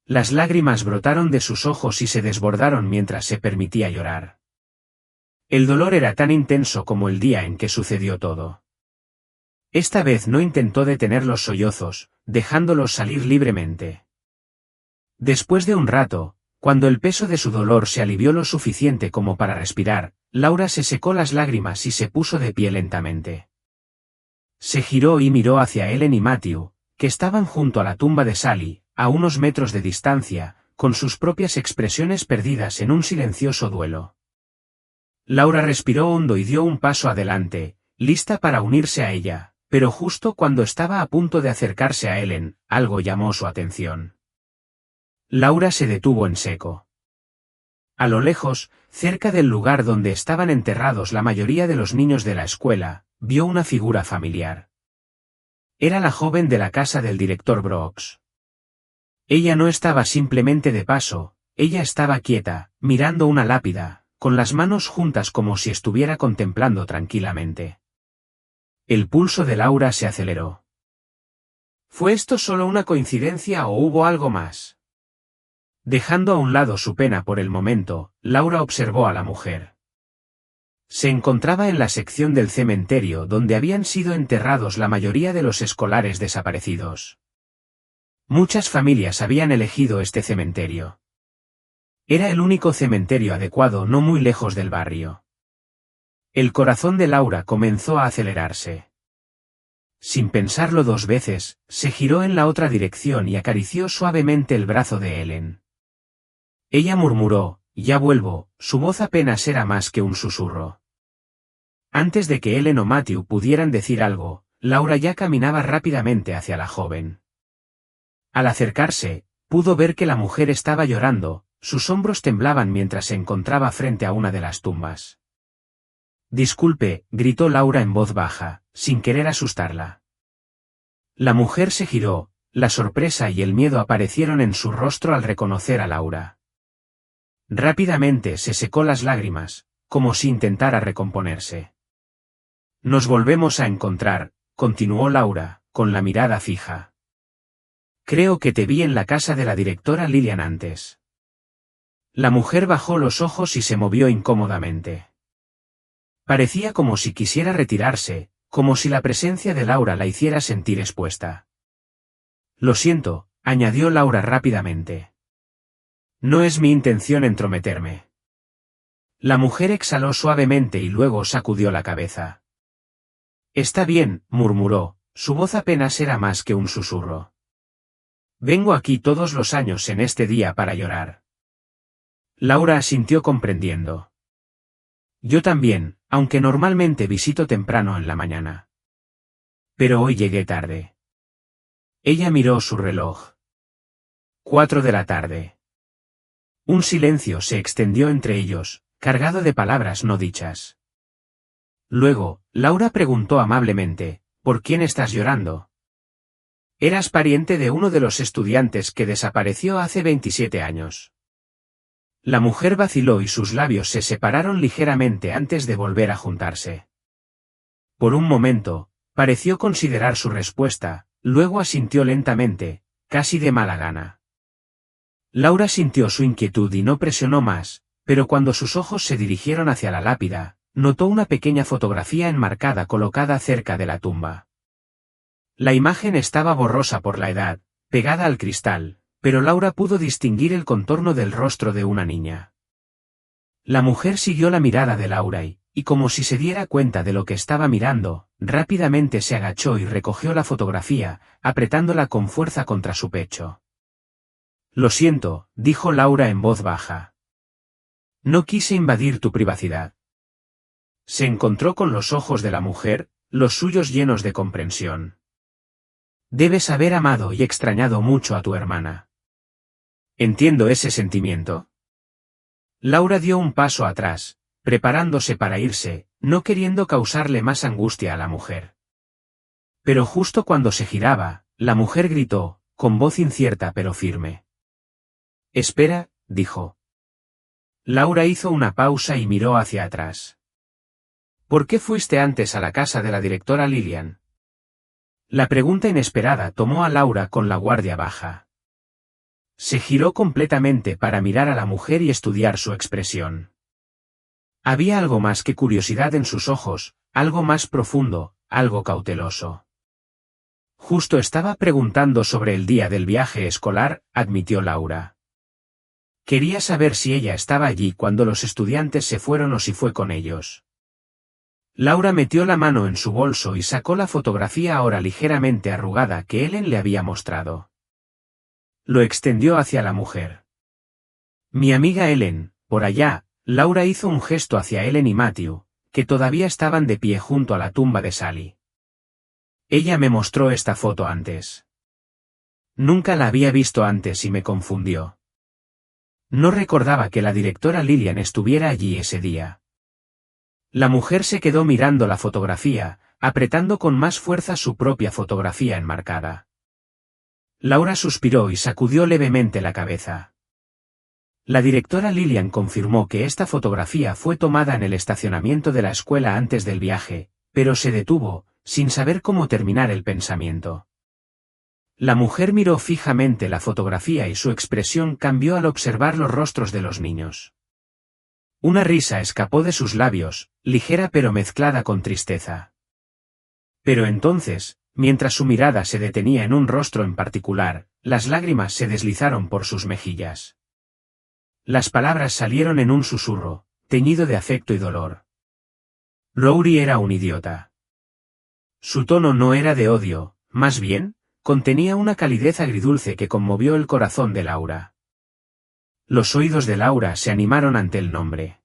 Las lágrimas brotaron de sus ojos y se desbordaron mientras se permitía llorar. El dolor era tan intenso como el día en que sucedió todo. Esta vez no intentó detener los sollozos, dejándolos salir libremente. Después de un rato, cuando el peso de su dolor se alivió lo suficiente como para respirar, Laura se secó las lágrimas y se puso de pie lentamente. Se giró y miró hacia Ellen y Matthew, que estaban junto a la tumba de Sally, a unos metros de distancia, con sus propias expresiones perdidas en un silencioso duelo. Laura respiró hondo y dio un paso adelante, lista para unirse a ella, pero justo cuando estaba a punto de acercarse a Ellen, algo llamó su atención. Laura se detuvo en seco. A lo lejos, cerca del lugar donde estaban enterrados la mayoría de los niños de la escuela, vio una figura familiar. Era la joven de la casa del director Brooks. Ella no estaba simplemente de paso, ella estaba quieta, mirando una lápida, con las manos juntas como si estuviera contemplando tranquilamente. El pulso de Laura se aceleró. ¿Fue esto solo una coincidencia o hubo algo más? Dejando a un lado su pena por el momento, Laura observó a la mujer. Se encontraba en la sección del cementerio donde habían sido enterrados la mayoría de los escolares desaparecidos. Muchas familias habían elegido este cementerio. Era el único cementerio adecuado no muy lejos del barrio. El corazón de Laura comenzó a acelerarse. Sin pensarlo dos veces, se giró en la otra dirección y acarició suavemente el brazo de Ellen. Ella murmuró, «Ya vuelvo», su voz apenas era más que un susurro. Antes de que Ellen o Matthew pudieran decir algo, Laura ya caminaba rápidamente hacia la joven. Al acercarse, pudo ver que la mujer estaba llorando, sus hombros temblaban mientras se encontraba frente a una de las tumbas. «Disculpe», gritó Laura en voz baja, sin querer asustarla. La mujer se giró, la sorpresa y el miedo aparecieron en su rostro al reconocer a Laura. Rápidamente se secó las lágrimas, como si intentara recomponerse. «Nos volvemos a encontrar», continuó Laura, con la mirada fija. «Creo que te vi en la casa de la directora Lillian antes». La mujer bajó los ojos y se movió incómodamente. Parecía como si quisiera retirarse, como si la presencia de Laura la hiciera sentir expuesta. «Lo siento», añadió Laura rápidamente. «No es mi intención entrometerme». La mujer exhaló suavemente y luego sacudió la cabeza. «Está bien», murmuró, su voz apenas era más que un susurro. «Vengo aquí todos los años en este día para llorar». Laura asintió comprendiendo. «Yo también, aunque normalmente visito temprano en la mañana. Pero hoy llegué tarde». Ella miró su reloj. 4 de la tarde. Un silencio se extendió entre ellos, cargado de palabras no dichas. Luego, Laura preguntó amablemente, ¿por quién estás llorando? Eras pariente de uno de los estudiantes que desapareció hace 27 años. La mujer vaciló y sus labios se separaron ligeramente antes de volver a juntarse. Por un momento, pareció considerar su respuesta, luego asintió lentamente, casi de mala gana. Laura sintió su inquietud y no presionó más, pero cuando sus ojos se dirigieron hacia la lápida, notó una pequeña fotografía enmarcada colocada cerca de la tumba. La imagen estaba borrosa por la edad, pegada al cristal, pero Laura pudo distinguir el contorno del rostro de una niña. La mujer siguió la mirada de Laura y como si se diera cuenta de lo que estaba mirando, rápidamente se agachó y recogió la fotografía, apretándola con fuerza contra su pecho. Lo siento, dijo Laura en voz baja. No quise invadir tu privacidad. Se encontró con los ojos de la mujer, los suyos llenos de comprensión. Debes haber amado y extrañado mucho a tu hermana. Entiendo ese sentimiento. Laura dio un paso atrás, preparándose para irse, no queriendo causarle más angustia a la mujer. Pero justo cuando se giraba, la mujer gritó, con voz incierta pero firme. Espera, dijo. Laura hizo una pausa y miró hacia atrás. ¿Por qué fuiste antes a la casa de la directora Lillian? La pregunta inesperada tomó a Laura con la guardia baja. Se giró completamente para mirar a la mujer y estudiar su expresión. Había algo más que curiosidad en sus ojos, algo más profundo, algo cauteloso. Justo estaba preguntando sobre el día del viaje escolar, admitió Laura. Quería saber si ella estaba allí cuando los estudiantes se fueron o si fue con ellos. Laura metió la mano en su bolso y sacó la fotografía ahora ligeramente arrugada que Ellen le había mostrado. Lo extendió hacia la mujer. Mi amiga Ellen, por allá. Laura hizo un gesto hacia Ellen y Matthew, que todavía estaban de pie junto a la tumba de Sally. Ella me mostró esta foto antes. Nunca la había visto antes y me confundió. No recordaba que la directora Lillian estuviera allí ese día. La mujer se quedó mirando la fotografía, apretando con más fuerza su propia fotografía enmarcada. Laura suspiró y sacudió levemente la cabeza. La directora Lillian confirmó que esta fotografía fue tomada en el estacionamiento de la escuela antes del viaje, pero se detuvo, sin saber cómo terminar el pensamiento. La mujer miró fijamente la fotografía y su expresión cambió al observar los rostros de los niños. Una risa escapó de sus labios, ligera pero mezclada con tristeza. Pero entonces, mientras su mirada se detenía en un rostro en particular, las lágrimas se deslizaron por sus mejillas. Las palabras salieron en un susurro, teñido de afecto y dolor. Rory era un idiota. Su tono no era de odio, más bien, contenía una calidez agridulce que conmovió el corazón de Laura. Los oídos de Laura se animaron ante el nombre.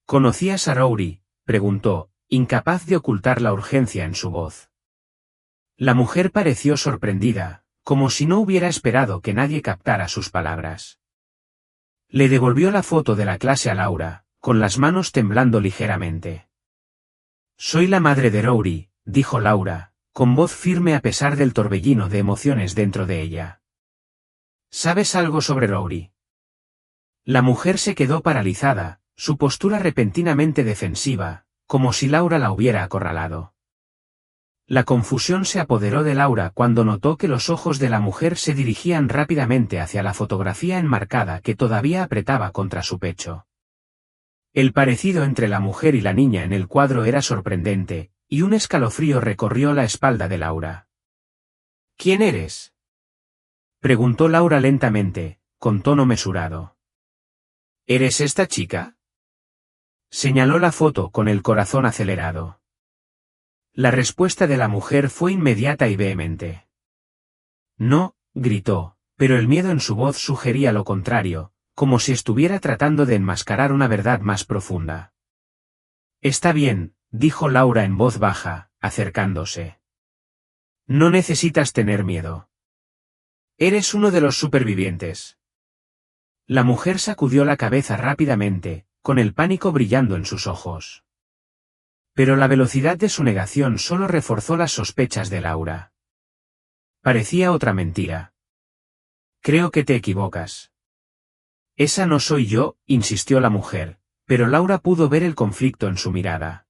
¿Conocías a Rory?, preguntó, incapaz de ocultar la urgencia en su voz. La mujer pareció sorprendida, como si no hubiera esperado que nadie captara sus palabras. Le devolvió la foto de la clase a Laura, con las manos temblando ligeramente. Soy la madre de Rory, dijo Laura, con voz firme a pesar del torbellino de emociones dentro de ella. ¿Sabes algo sobre Rory? La mujer se quedó paralizada, su postura repentinamente defensiva, como si Laura la hubiera acorralado. La confusión se apoderó de Laura cuando notó que los ojos de la mujer se dirigían rápidamente hacia la fotografía enmarcada que todavía apretaba contra su pecho. El parecido entre la mujer y la niña en el cuadro era sorprendente, y un escalofrío recorrió la espalda de Laura. ¿Quién eres?, preguntó Laura lentamente, con tono mesurado. ¿Eres esta chica?, señaló la foto con el corazón acelerado. La respuesta de la mujer fue inmediata y vehemente. No, gritó, pero el miedo en su voz sugería lo contrario, como si estuviera tratando de enmascarar una verdad más profunda. Está bien, dijo Laura en voz baja, acercándose. No necesitas tener miedo. Eres uno de los supervivientes. La mujer sacudió la cabeza rápidamente, con el pánico brillando en sus ojos. Pero la velocidad de su negación solo reforzó las sospechas de Laura. Parecía otra mentira. Creo que te equivocas. Esa no soy yo, insistió la mujer, pero Laura pudo ver el conflicto en su mirada.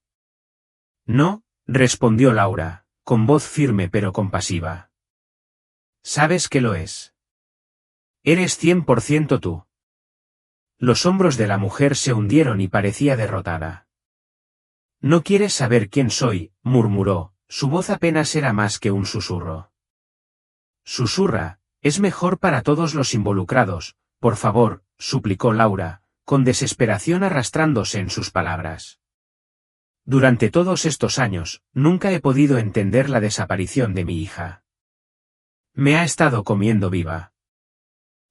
No, respondió Laura, con voz firme pero compasiva. Sabes que lo es. Eres 100% tú. Los hombros de la mujer se hundieron y parecía derrotada. No quieres saber quién soy, murmuró, su voz apenas era más que un susurro. Susurra, es mejor para todos los involucrados, por favor, suplicó Laura, con desesperación arrastrándose en sus palabras. Durante todos estos años, nunca he podido entender la desaparición de mi hija. Me ha estado comiendo viva.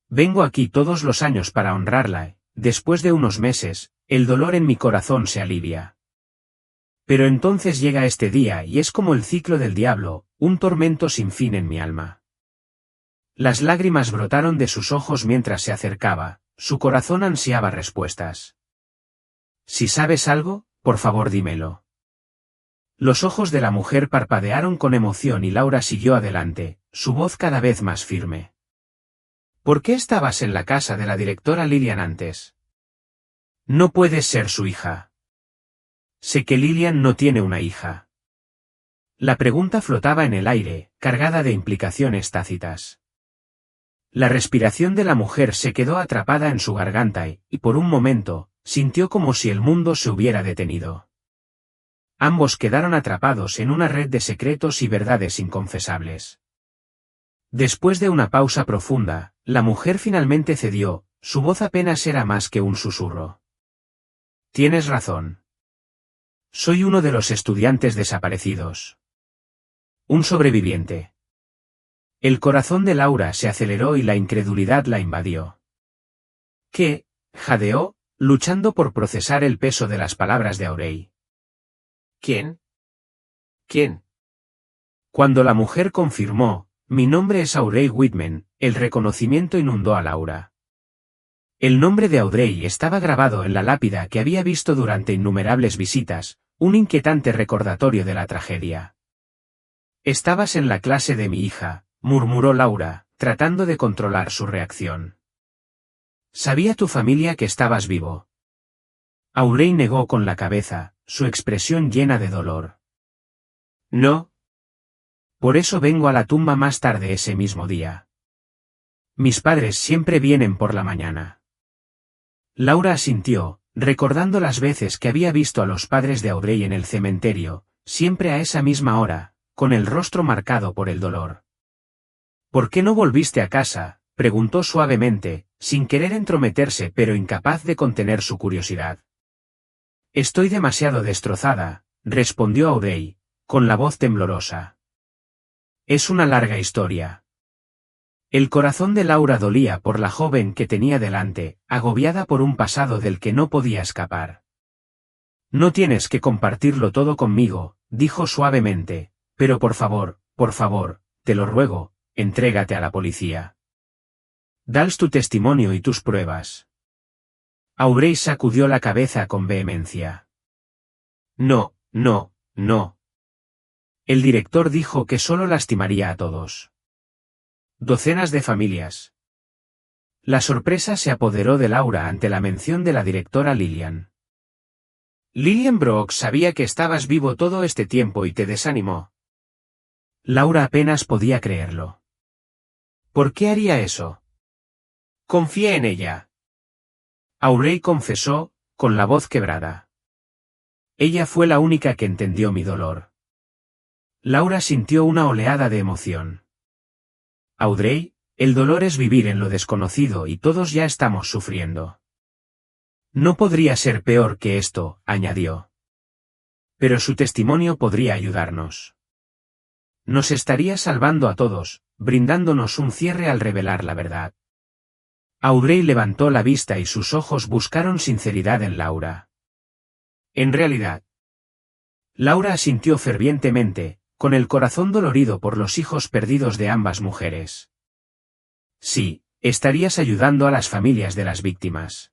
Vengo aquí todos los años para honrarla, después de unos meses, el dolor en mi corazón se alivia. Pero entonces llega este día y es como el ciclo del diablo, un tormento sin fin en mi alma. Las lágrimas brotaron de sus ojos mientras se acercaba, su corazón ansiaba respuestas. Si sabes algo, por favor dímelo. Los ojos de la mujer parpadearon con emoción y Laura siguió adelante, su voz cada vez más firme. ¿Por qué estabas en la casa de la directora Lillian antes? No puedes ser su hija. Sé que Lillian no tiene una hija. La pregunta flotaba en el aire, cargada de implicaciones tácitas. La respiración de la mujer se quedó atrapada en su garganta y por un momento, sintió como si el mundo se hubiera detenido. Ambos quedaron atrapados en una red de secretos y verdades inconfesables. Después de una pausa profunda, la mujer finalmente cedió, su voz apenas era más que un susurro. Tienes razón. Soy uno de los estudiantes desaparecidos. Un sobreviviente. El corazón de Laura se aceleró y la incredulidad la invadió. ¿Qué? Jadeó, luchando por procesar el peso de las palabras de Aurey. ¿Quién? ¿Quién? Cuando la mujer confirmó, mi nombre es Aurey Whitman, el reconocimiento inundó a Laura. El nombre de Audrey estaba grabado en la lápida que había visto durante innumerables visitas, un inquietante recordatorio de la tragedia. Estabas en la clase de mi hija, murmuró Laura, tratando de controlar su reacción. ¿Sabía tu familia que estabas vivo? Aurey negó con la cabeza, su expresión llena de dolor. No. Por eso vengo a la tumba más tarde ese mismo día. Mis padres siempre vienen por la mañana. Laura asintió, recordando las veces que había visto a los padres de Audrey en el cementerio, siempre a esa misma hora, con el rostro marcado por el dolor. ¿Por qué no volviste a casa?, preguntó suavemente, sin querer entrometerse pero incapaz de contener su curiosidad. Estoy demasiado destrozada, respondió Audrey, con la voz temblorosa. Es una larga historia. El corazón de Laura dolía por la joven que tenía delante, agobiada por un pasado del que no podía escapar. No tienes que compartirlo todo conmigo, dijo suavemente, pero por favor, te lo ruego, entrégate a la policía. Dals tu testimonio y tus pruebas. Aurey sacudió la cabeza con vehemencia. No. El director dijo que solo lastimaría a todos. Docenas de familias. La sorpresa se apoderó de Laura ante la mención de la directora Lillian. Lillian Brooks sabía que estabas vivo todo este tiempo y te desanimó. Laura apenas podía creerlo. ¿Por qué haría eso? Confié en ella. Aurey confesó, con la voz quebrada. Ella fue la única que entendió mi dolor. Laura sintió una oleada de emoción. Audrey, el dolor es vivir en lo desconocido y todos ya estamos sufriendo. No podría ser peor que esto, añadió. Pero su testimonio podría ayudarnos. Nos estaría salvando a todos, brindándonos un cierre al revelar la verdad. Audrey levantó la vista y sus ojos buscaron sinceridad en Laura. En realidad. Laura asintió fervientemente, con el corazón dolorido por los hijos perdidos de ambas mujeres. Sí, estarías ayudando a las familias de las víctimas.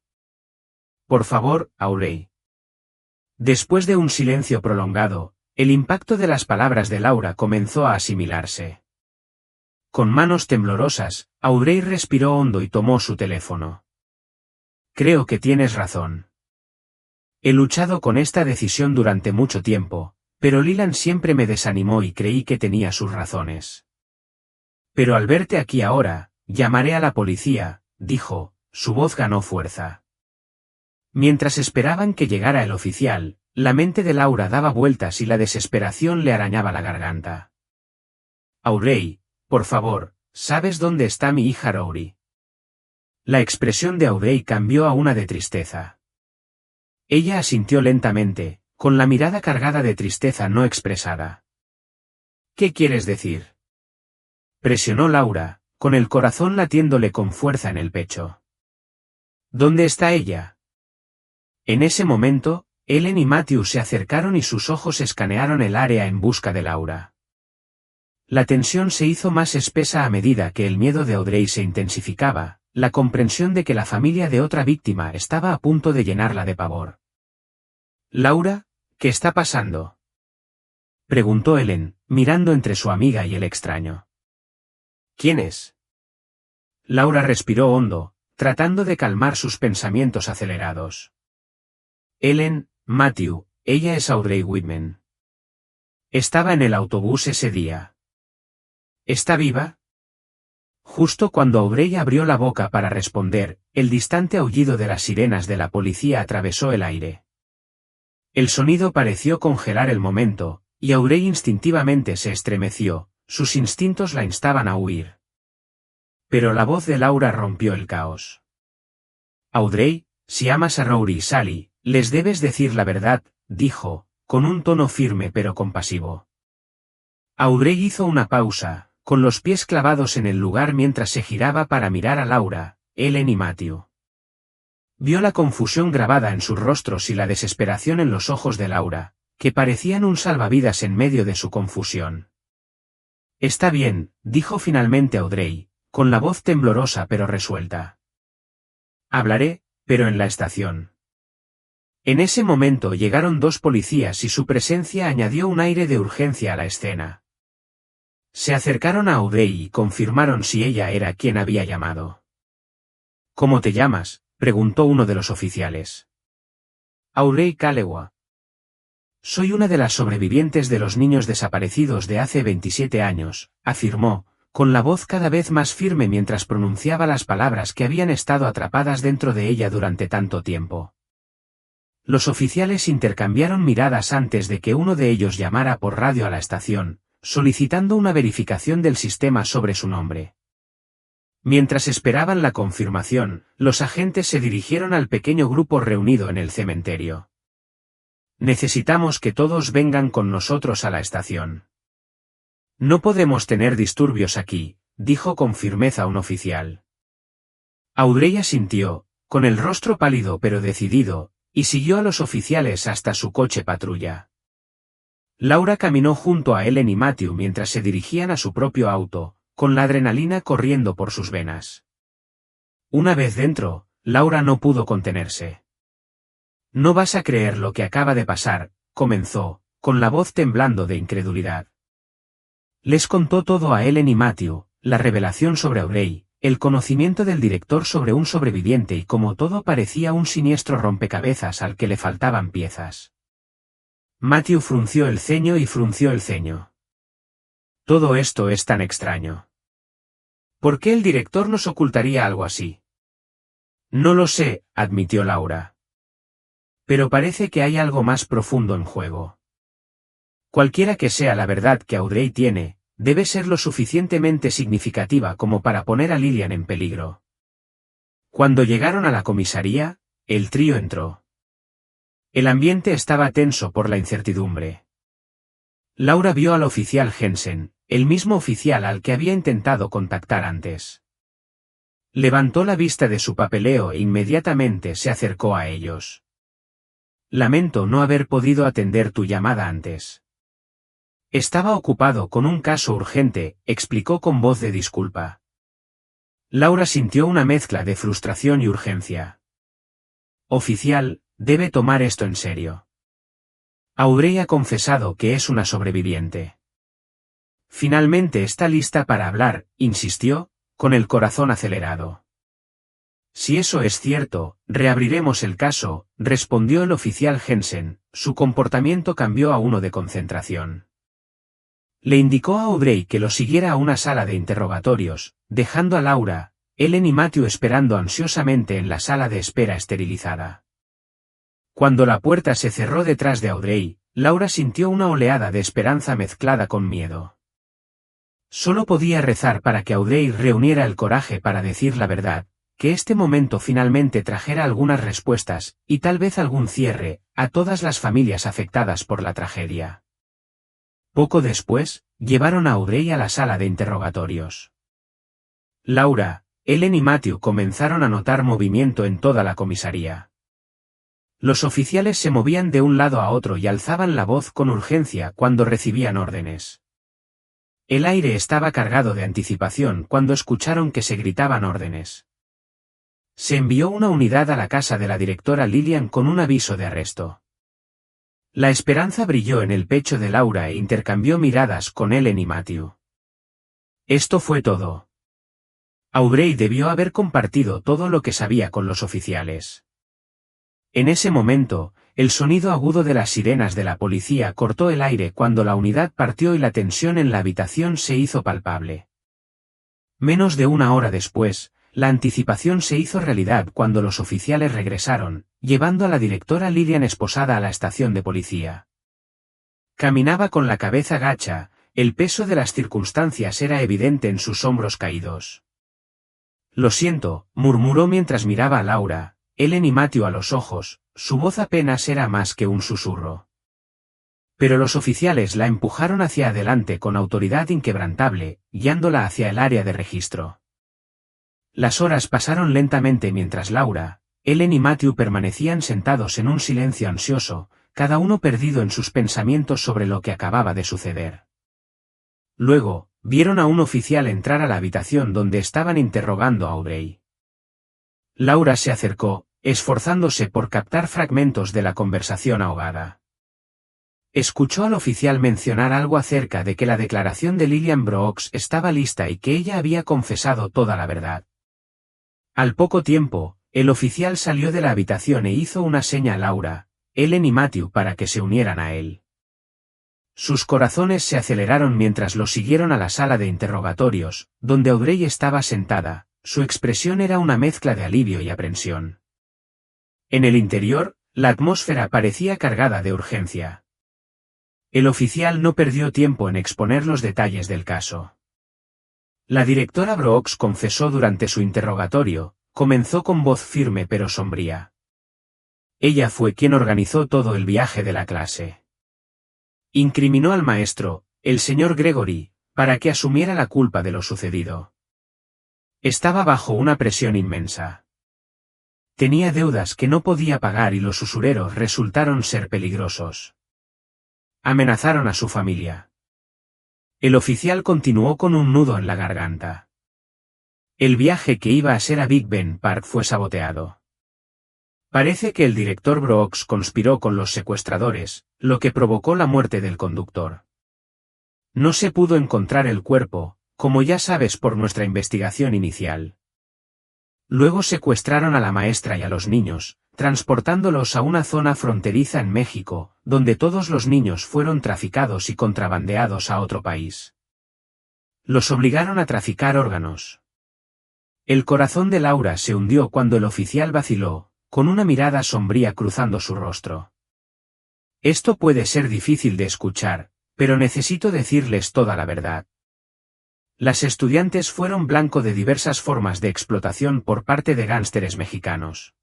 Por favor, Aurey. Después de un silencio prolongado, el impacto de las palabras de Laura comenzó a asimilarse. Con manos temblorosas, Aurey respiró hondo y tomó su teléfono. Creo que tienes razón. He luchado con esta decisión durante mucho tiempo, pero Leland siempre me desanimó y creí que tenía sus razones. Pero al verte aquí ahora, llamaré a la policía, dijo, su voz ganó fuerza. Mientras esperaban que llegara el oficial, la mente de Laura daba vueltas y la desesperación le arañaba la garganta. Aurey, por favor, ¿sabes dónde está mi hija Rory? La expresión de Aurey cambió a una de tristeza. Ella asintió lentamente, con la mirada cargada de tristeza no expresada. ¿Qué quieres decir? Presionó Laura, con el corazón latiéndole con fuerza en el pecho. ¿Dónde está ella? En ese momento, Ellen y Matthew se acercaron y sus ojos escanearon el área en busca de Laura. La tensión se hizo más espesa a medida que el miedo de Audrey se intensificaba, la comprensión de que la familia de otra víctima estaba a punto de llenarla de pavor. Laura, ¿qué está pasando? Preguntó Ellen, mirando entre su amiga y el extraño. ¿Quién es? Laura respiró hondo, tratando de calmar sus pensamientos acelerados. Ellen, Matthew, ella es Audrey Whitman. Estaba en el autobús ese día. ¿Está viva? Justo cuando Audrey abrió la boca para responder, el distante aullido de las sirenas de la policía atravesó el aire. El sonido pareció congelar el momento, y Audrey instintivamente se estremeció, sus instintos la instaban a huir. Pero la voz de Laura rompió el caos. Audrey, si amas a Rory y Sally, les debes decir la verdad, dijo, con un tono firme pero compasivo. Audrey hizo una pausa, con los pies clavados en el lugar mientras se giraba para mirar a Laura, Ellen y Matthew. Vio la confusión grabada en sus rostros y la desesperación en los ojos de Laura, que parecían un salvavidas en medio de su confusión. Está bien, dijo finalmente Audrey, con la voz temblorosa pero resuelta. Hablaré, pero en la estación. En ese momento llegaron dos policías y su presencia añadió un aire de urgencia a la escena. Se acercaron a Audrey y confirmaron si ella era quien había llamado. ¿Cómo te llamas?, preguntó uno de los oficiales. Audrey Calewa. Soy una de las sobrevivientes de los niños desaparecidos de hace 27 años, afirmó, con la voz cada vez más firme mientras pronunciaba las palabras que habían estado atrapadas dentro de ella durante tanto tiempo. Los oficiales intercambiaron miradas antes de que uno de ellos llamara por radio a la estación, solicitando una verificación del sistema sobre su nombre. Mientras esperaban la confirmación, los agentes se dirigieron al pequeño grupo reunido en el cementerio. Necesitamos que todos vengan con nosotros a la estación. No podemos tener disturbios aquí, dijo con firmeza un oficial. Audrey asintió, con el rostro pálido pero decidido, y siguió a los oficiales hasta su coche patrulla. Laura caminó junto a Ellen y Matthew mientras se dirigían a su propio auto, con la adrenalina corriendo por sus venas. Una vez dentro, Laura no pudo contenerse. No vas a creer lo que acaba de pasar, comenzó, con la voz temblando de incredulidad. Les contó todo a Ellen y Matthew, la revelación sobre Audrey, el conocimiento del director sobre un sobreviviente y cómo todo parecía un siniestro rompecabezas al que le faltaban piezas. Matthew frunció el ceño y frunció el ceño. Todo esto es tan extraño. ¿Por qué el director nos ocultaría algo así? No lo sé, admitió Laura. Pero parece que hay algo más profundo en juego. Cualquiera que sea la verdad que Audrey tiene, debe ser lo suficientemente significativa como para poner a Lillian en peligro. Cuando llegaron a la comisaría, el trío entró. El ambiente estaba tenso por la incertidumbre. Laura vio al oficial Jensen, el mismo oficial al que había intentado contactar antes. Levantó la vista de su papeleo e inmediatamente se acercó a ellos. Lamento no haber podido atender tu llamada antes. Estaba ocupado con un caso urgente, explicó con voz de disculpa. Laura sintió una mezcla de frustración y urgencia. Oficial, debe tomar esto en serio. Audrey ha confesado que es una sobreviviente. Finalmente está lista para hablar, insistió, con el corazón acelerado. Si eso es cierto, reabriremos el caso, respondió el oficial Jensen. Su comportamiento cambió a uno de concentración. Le indicó a Audrey que lo siguiera a una sala de interrogatorios, dejando a Laura, Ellen y Matthew esperando ansiosamente en la sala de espera esterilizada. Cuando la puerta se cerró detrás de Audrey, Laura sintió una oleada de esperanza mezclada con miedo. Solo podía rezar para que Audrey reuniera el coraje para decir la verdad, que este momento finalmente trajera algunas respuestas, y tal vez algún cierre, a todas las familias afectadas por la tragedia. Poco después, llevaron a Audrey a la sala de interrogatorios. Laura, Ellen y Matthew comenzaron a notar movimiento en toda la comisaría. Los oficiales se movían de un lado a otro y alzaban la voz con urgencia cuando recibían órdenes. El aire estaba cargado de anticipación cuando escucharon que se gritaban órdenes. Se envió una unidad a la casa de la directora Lillian con un aviso de arresto. La esperanza brilló en el pecho de Laura e intercambió miradas con Ellen y Matthew. Esto fue todo. Audrey debió haber compartido todo lo que sabía con los oficiales. En ese momento, el sonido agudo de las sirenas de la policía cortó el aire cuando la unidad partió y la tensión en la habitación se hizo palpable. Menos de una hora después, la anticipación se hizo realidad cuando los oficiales regresaron, llevando a la directora Lillian esposada a la estación de policía. Caminaba con la cabeza gacha, el peso de las circunstancias era evidente en sus hombros caídos. Lo siento, murmuró mientras miraba a Laura, Ellen y Matthew a los ojos, su voz apenas era más que un susurro. Pero los oficiales la empujaron hacia adelante con autoridad inquebrantable, guiándola hacia el área de registro. Las horas pasaron lentamente mientras Laura, Ellen y Matthew permanecían sentados en un silencio ansioso, cada uno perdido en sus pensamientos sobre lo que acababa de suceder. Luego, vieron a un oficial entrar a la habitación donde estaban interrogando a Audrey. Laura se acercó, esforzándose por captar fragmentos de la conversación ahogada. Escuchó al oficial mencionar algo acerca de que la declaración de Lillian Brooks estaba lista y que ella había confesado toda la verdad. Al poco tiempo, el oficial salió de la habitación e hizo una seña a Laura, Ellen y Matthew para que se unieran a él. Sus corazones se aceleraron mientras lo siguieron a la sala de interrogatorios, donde Audrey estaba sentada, su expresión era una mezcla de alivio y aprensión. En el interior, la atmósfera parecía cargada de urgencia. El oficial no perdió tiempo en exponer los detalles del caso. La directora Brooks confesó durante su interrogatorio, comenzó con voz firme pero sombría. Ella fue quien organizó todo el viaje de la clase. Incriminó al maestro, el señor Gregory, para que asumiera la culpa de lo sucedido. Estaba bajo una presión inmensa. Tenía deudas que no podía pagar y los usureros resultaron ser peligrosos. Amenazaron a su familia. El oficial continuó con un nudo en la garganta. El viaje que iba a ser a Big Ben Park fue saboteado. Parece que el director Brooks conspiró con los secuestradores, lo que provocó la muerte del conductor. No se pudo encontrar el cuerpo, como ya sabes por nuestra investigación inicial. Luego secuestraron a la maestra y a los niños, transportándolos a una zona fronteriza en México, donde todos los niños fueron traficados y contrabandeados a otro país. Los obligaron a traficar órganos. El corazón de Laura se hundió cuando el oficial vaciló, con una mirada sombría cruzando su rostro. Esto puede ser difícil de escuchar, pero necesito decirles toda la verdad. Las estudiantes fueron blanco de diversas formas de explotación por parte de gánsteres mexicanos.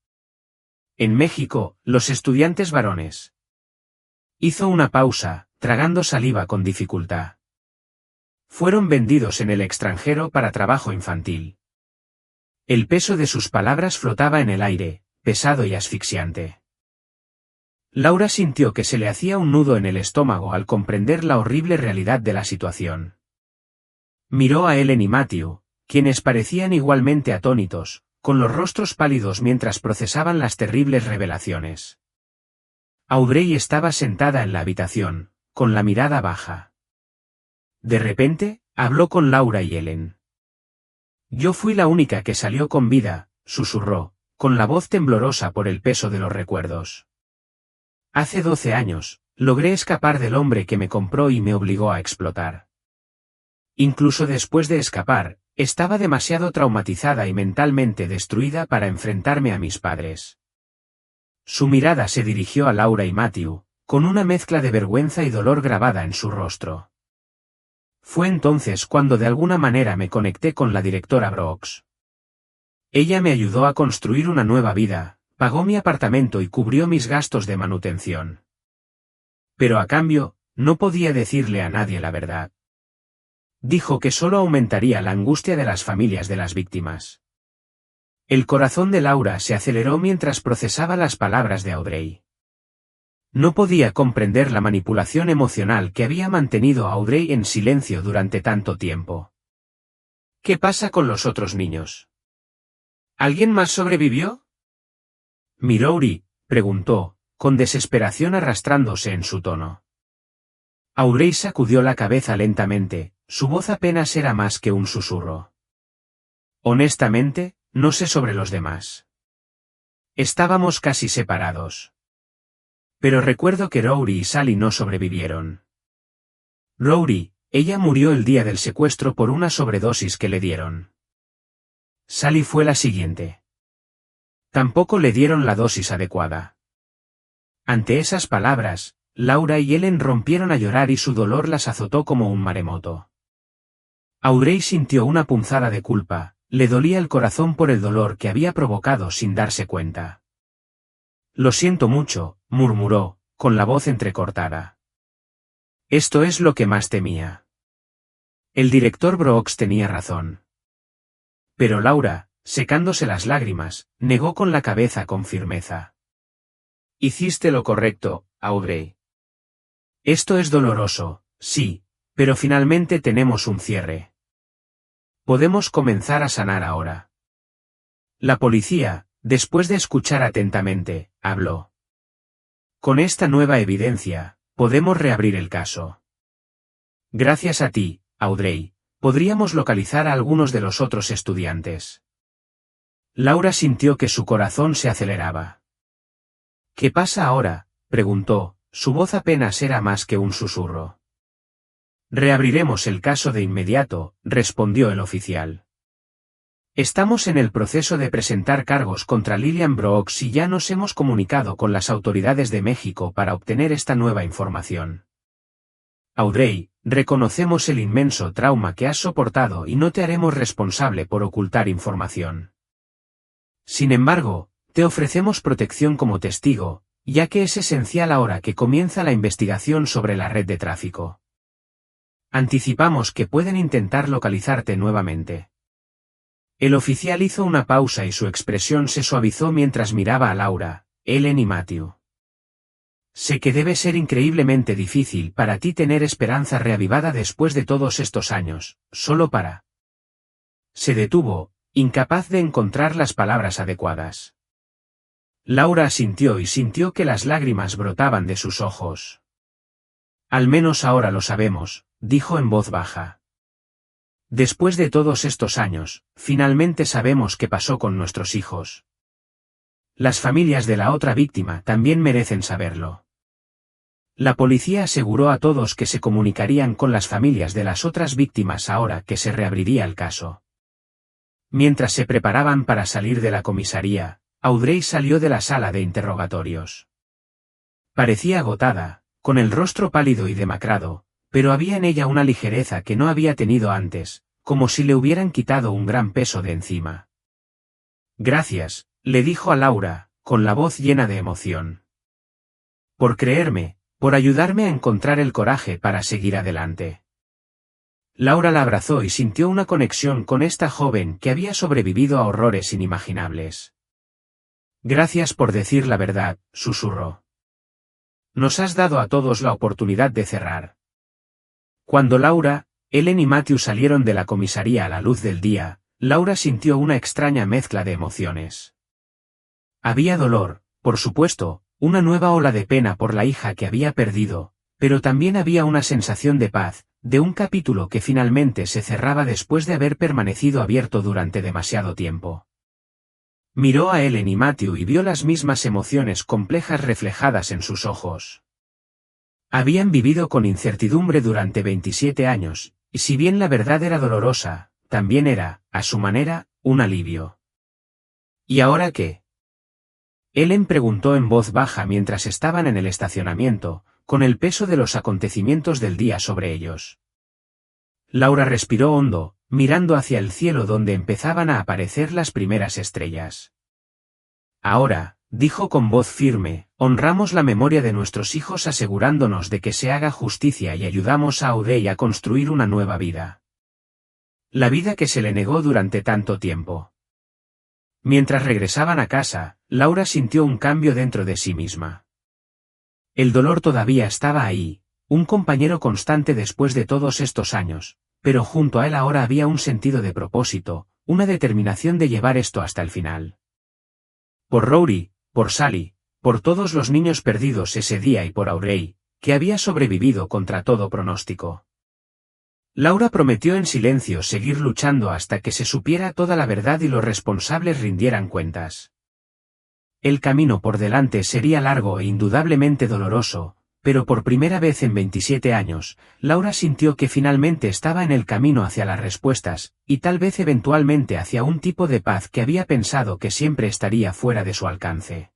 En México, los estudiantes varones. Hizo una pausa, tragando saliva con dificultad. Fueron vendidos en el extranjero para trabajo infantil. El peso de sus palabras flotaba en el aire, pesado y asfixiante. Laura sintió que se le hacía un nudo en el estómago al comprender la horrible realidad de la situación. Miró a Ellen y Matthew, quienes parecían igualmente atónitos, con los rostros pálidos mientras procesaban las terribles revelaciones. Audrey estaba sentada en la habitación, con la mirada baja. De repente, habló con Laura y Ellen. Yo fui la única que salió con vida, susurró, con la voz temblorosa por el peso de los recuerdos. Hace 12 años, logré escapar del hombre que me compró y me obligó a explotar. Incluso después de escapar, estaba demasiado traumatizada y mentalmente destruida para enfrentarme a mis padres. Su mirada se dirigió a Laura y Matthew, con una mezcla de vergüenza y dolor grabada en su rostro. Fue entonces cuando de alguna manera me conecté con la directora Brooks. Ella me ayudó a construir una nueva vida, pagó mi apartamento y cubrió mis gastos de manutención. Pero a cambio, no podía decirle a nadie la verdad. Dijo que solo aumentaría la angustia de las familias de las víctimas. El corazón de Laura se aceleró mientras procesaba las palabras de Audrey. No podía comprender la manipulación emocional que había mantenido a Audrey en silencio durante tanto tiempo. ¿Qué pasa con los otros niños? ¿Alguien más sobrevivió? Mirori, preguntó, con desesperación arrastrándose en su tono. Audrey sacudió la cabeza lentamente, su voz apenas era más que un susurro. Honestamente, no sé sobre los demás. Estábamos casi separados. Pero recuerdo que Rory y Sally no sobrevivieron. Rory, ella murió el día del secuestro por una sobredosis que le dieron. Sally fue la siguiente. Tampoco le dieron la dosis adecuada. Ante esas palabras, Laura y Ellen rompieron a llorar y su dolor las azotó como un maremoto. Audrey sintió una punzada de culpa, le dolía el corazón por el dolor que había provocado sin darse cuenta. Lo siento mucho, murmuró, con la voz entrecortada. Esto es lo que más temía. El director Brooks tenía razón. Pero Laura, secándose las lágrimas, negó con la cabeza con firmeza. Hiciste lo correcto, Audrey. Esto es doloroso, sí, pero finalmente tenemos un cierre. Podemos comenzar a sanar ahora. La policía, después de escuchar atentamente, habló. Con esta nueva evidencia, podemos reabrir el caso. Gracias a ti, Audrey, podríamos localizar a algunos de los otros estudiantes. Laura sintió que su corazón se aceleraba. ¿Qué pasa ahora?, preguntó, su voz apenas era más que un susurro. Reabriremos el caso de inmediato, respondió el oficial. Estamos en el proceso de presentar cargos contra Lillian Brooks y ya nos hemos comunicado con las autoridades de México para obtener esta nueva información. Audrey, reconocemos el inmenso trauma que has soportado y no te haremos responsable por ocultar información. Sin embargo, te ofrecemos protección como testigo, ya que es esencial ahora que comienza la investigación sobre la red de tráfico. Anticipamos que pueden intentar localizarte nuevamente. El oficial hizo una pausa y su expresión se suavizó mientras miraba a Laura, Ellen y Matthew. Sé que debe ser increíblemente difícil para ti tener esperanza reavivada después de todos estos años, solo para... Se detuvo, incapaz de encontrar las palabras adecuadas. Laura asintió y sintió que las lágrimas brotaban de sus ojos. Al menos ahora lo sabemos, dijo en voz baja. Después de todos estos años, finalmente sabemos qué pasó con nuestros hijos. Las familias de la otra víctima también merecen saberlo. La policía aseguró a todos que se comunicarían con las familias de las otras víctimas ahora que se reabriría el caso. Mientras se preparaban para salir de la comisaría, Audrey salió de la sala de interrogatorios. Parecía agotada, con el rostro pálido y demacrado, pero había en ella una ligereza que no había tenido antes, como si le hubieran quitado un gran peso de encima. Gracias, le dijo a Laura, con la voz llena de emoción. Por creerme, por ayudarme a encontrar el coraje para seguir adelante. Laura la abrazó y sintió una conexión con esta joven que había sobrevivido a horrores inimaginables. Gracias por decir la verdad, susurró. Nos has dado a todos la oportunidad de cerrar. Cuando Laura, Ellen y Matthew salieron de la comisaría a la luz del día, Laura sintió una extraña mezcla de emociones. Había dolor, por supuesto, una nueva ola de pena por la hija que había perdido, pero también había una sensación de paz, de un capítulo que finalmente se cerraba después de haber permanecido abierto durante demasiado tiempo. Miró a Ellen y Matthew y vio las mismas emociones complejas reflejadas en sus ojos. Habían vivido con incertidumbre durante 27 años, y si bien la verdad era dolorosa, también era, a su manera, un alivio. ¿Y ahora qué? Ellen preguntó en voz baja mientras estaban en el estacionamiento, con el peso de los acontecimientos del día sobre ellos. Laura respiró hondo, mirando hacia el cielo donde empezaban a aparecer las primeras estrellas. Ahora, dijo con voz firme, honramos la memoria de nuestros hijos asegurándonos de que se haga justicia y ayudamos a Audrey a construir una nueva vida. La vida que se le negó durante tanto tiempo. Mientras regresaban a casa, Laura sintió un cambio dentro de sí misma. El dolor todavía estaba ahí, un compañero constante después de todos estos años, pero junto a él ahora había un sentido de propósito, una determinación de llevar esto hasta el final. Por Rory, por Sally, por todos los niños perdidos ese día y por Audrey, que había sobrevivido contra todo pronóstico. Laura prometió en silencio seguir luchando hasta que se supiera toda la verdad y los responsables rindieran cuentas. El camino por delante sería largo e indudablemente doloroso, pero por primera vez en 27 años, Laura sintió que finalmente estaba en el camino hacia las respuestas, y tal vez eventualmente hacia un tipo de paz que había pensado que siempre estaría fuera de su alcance.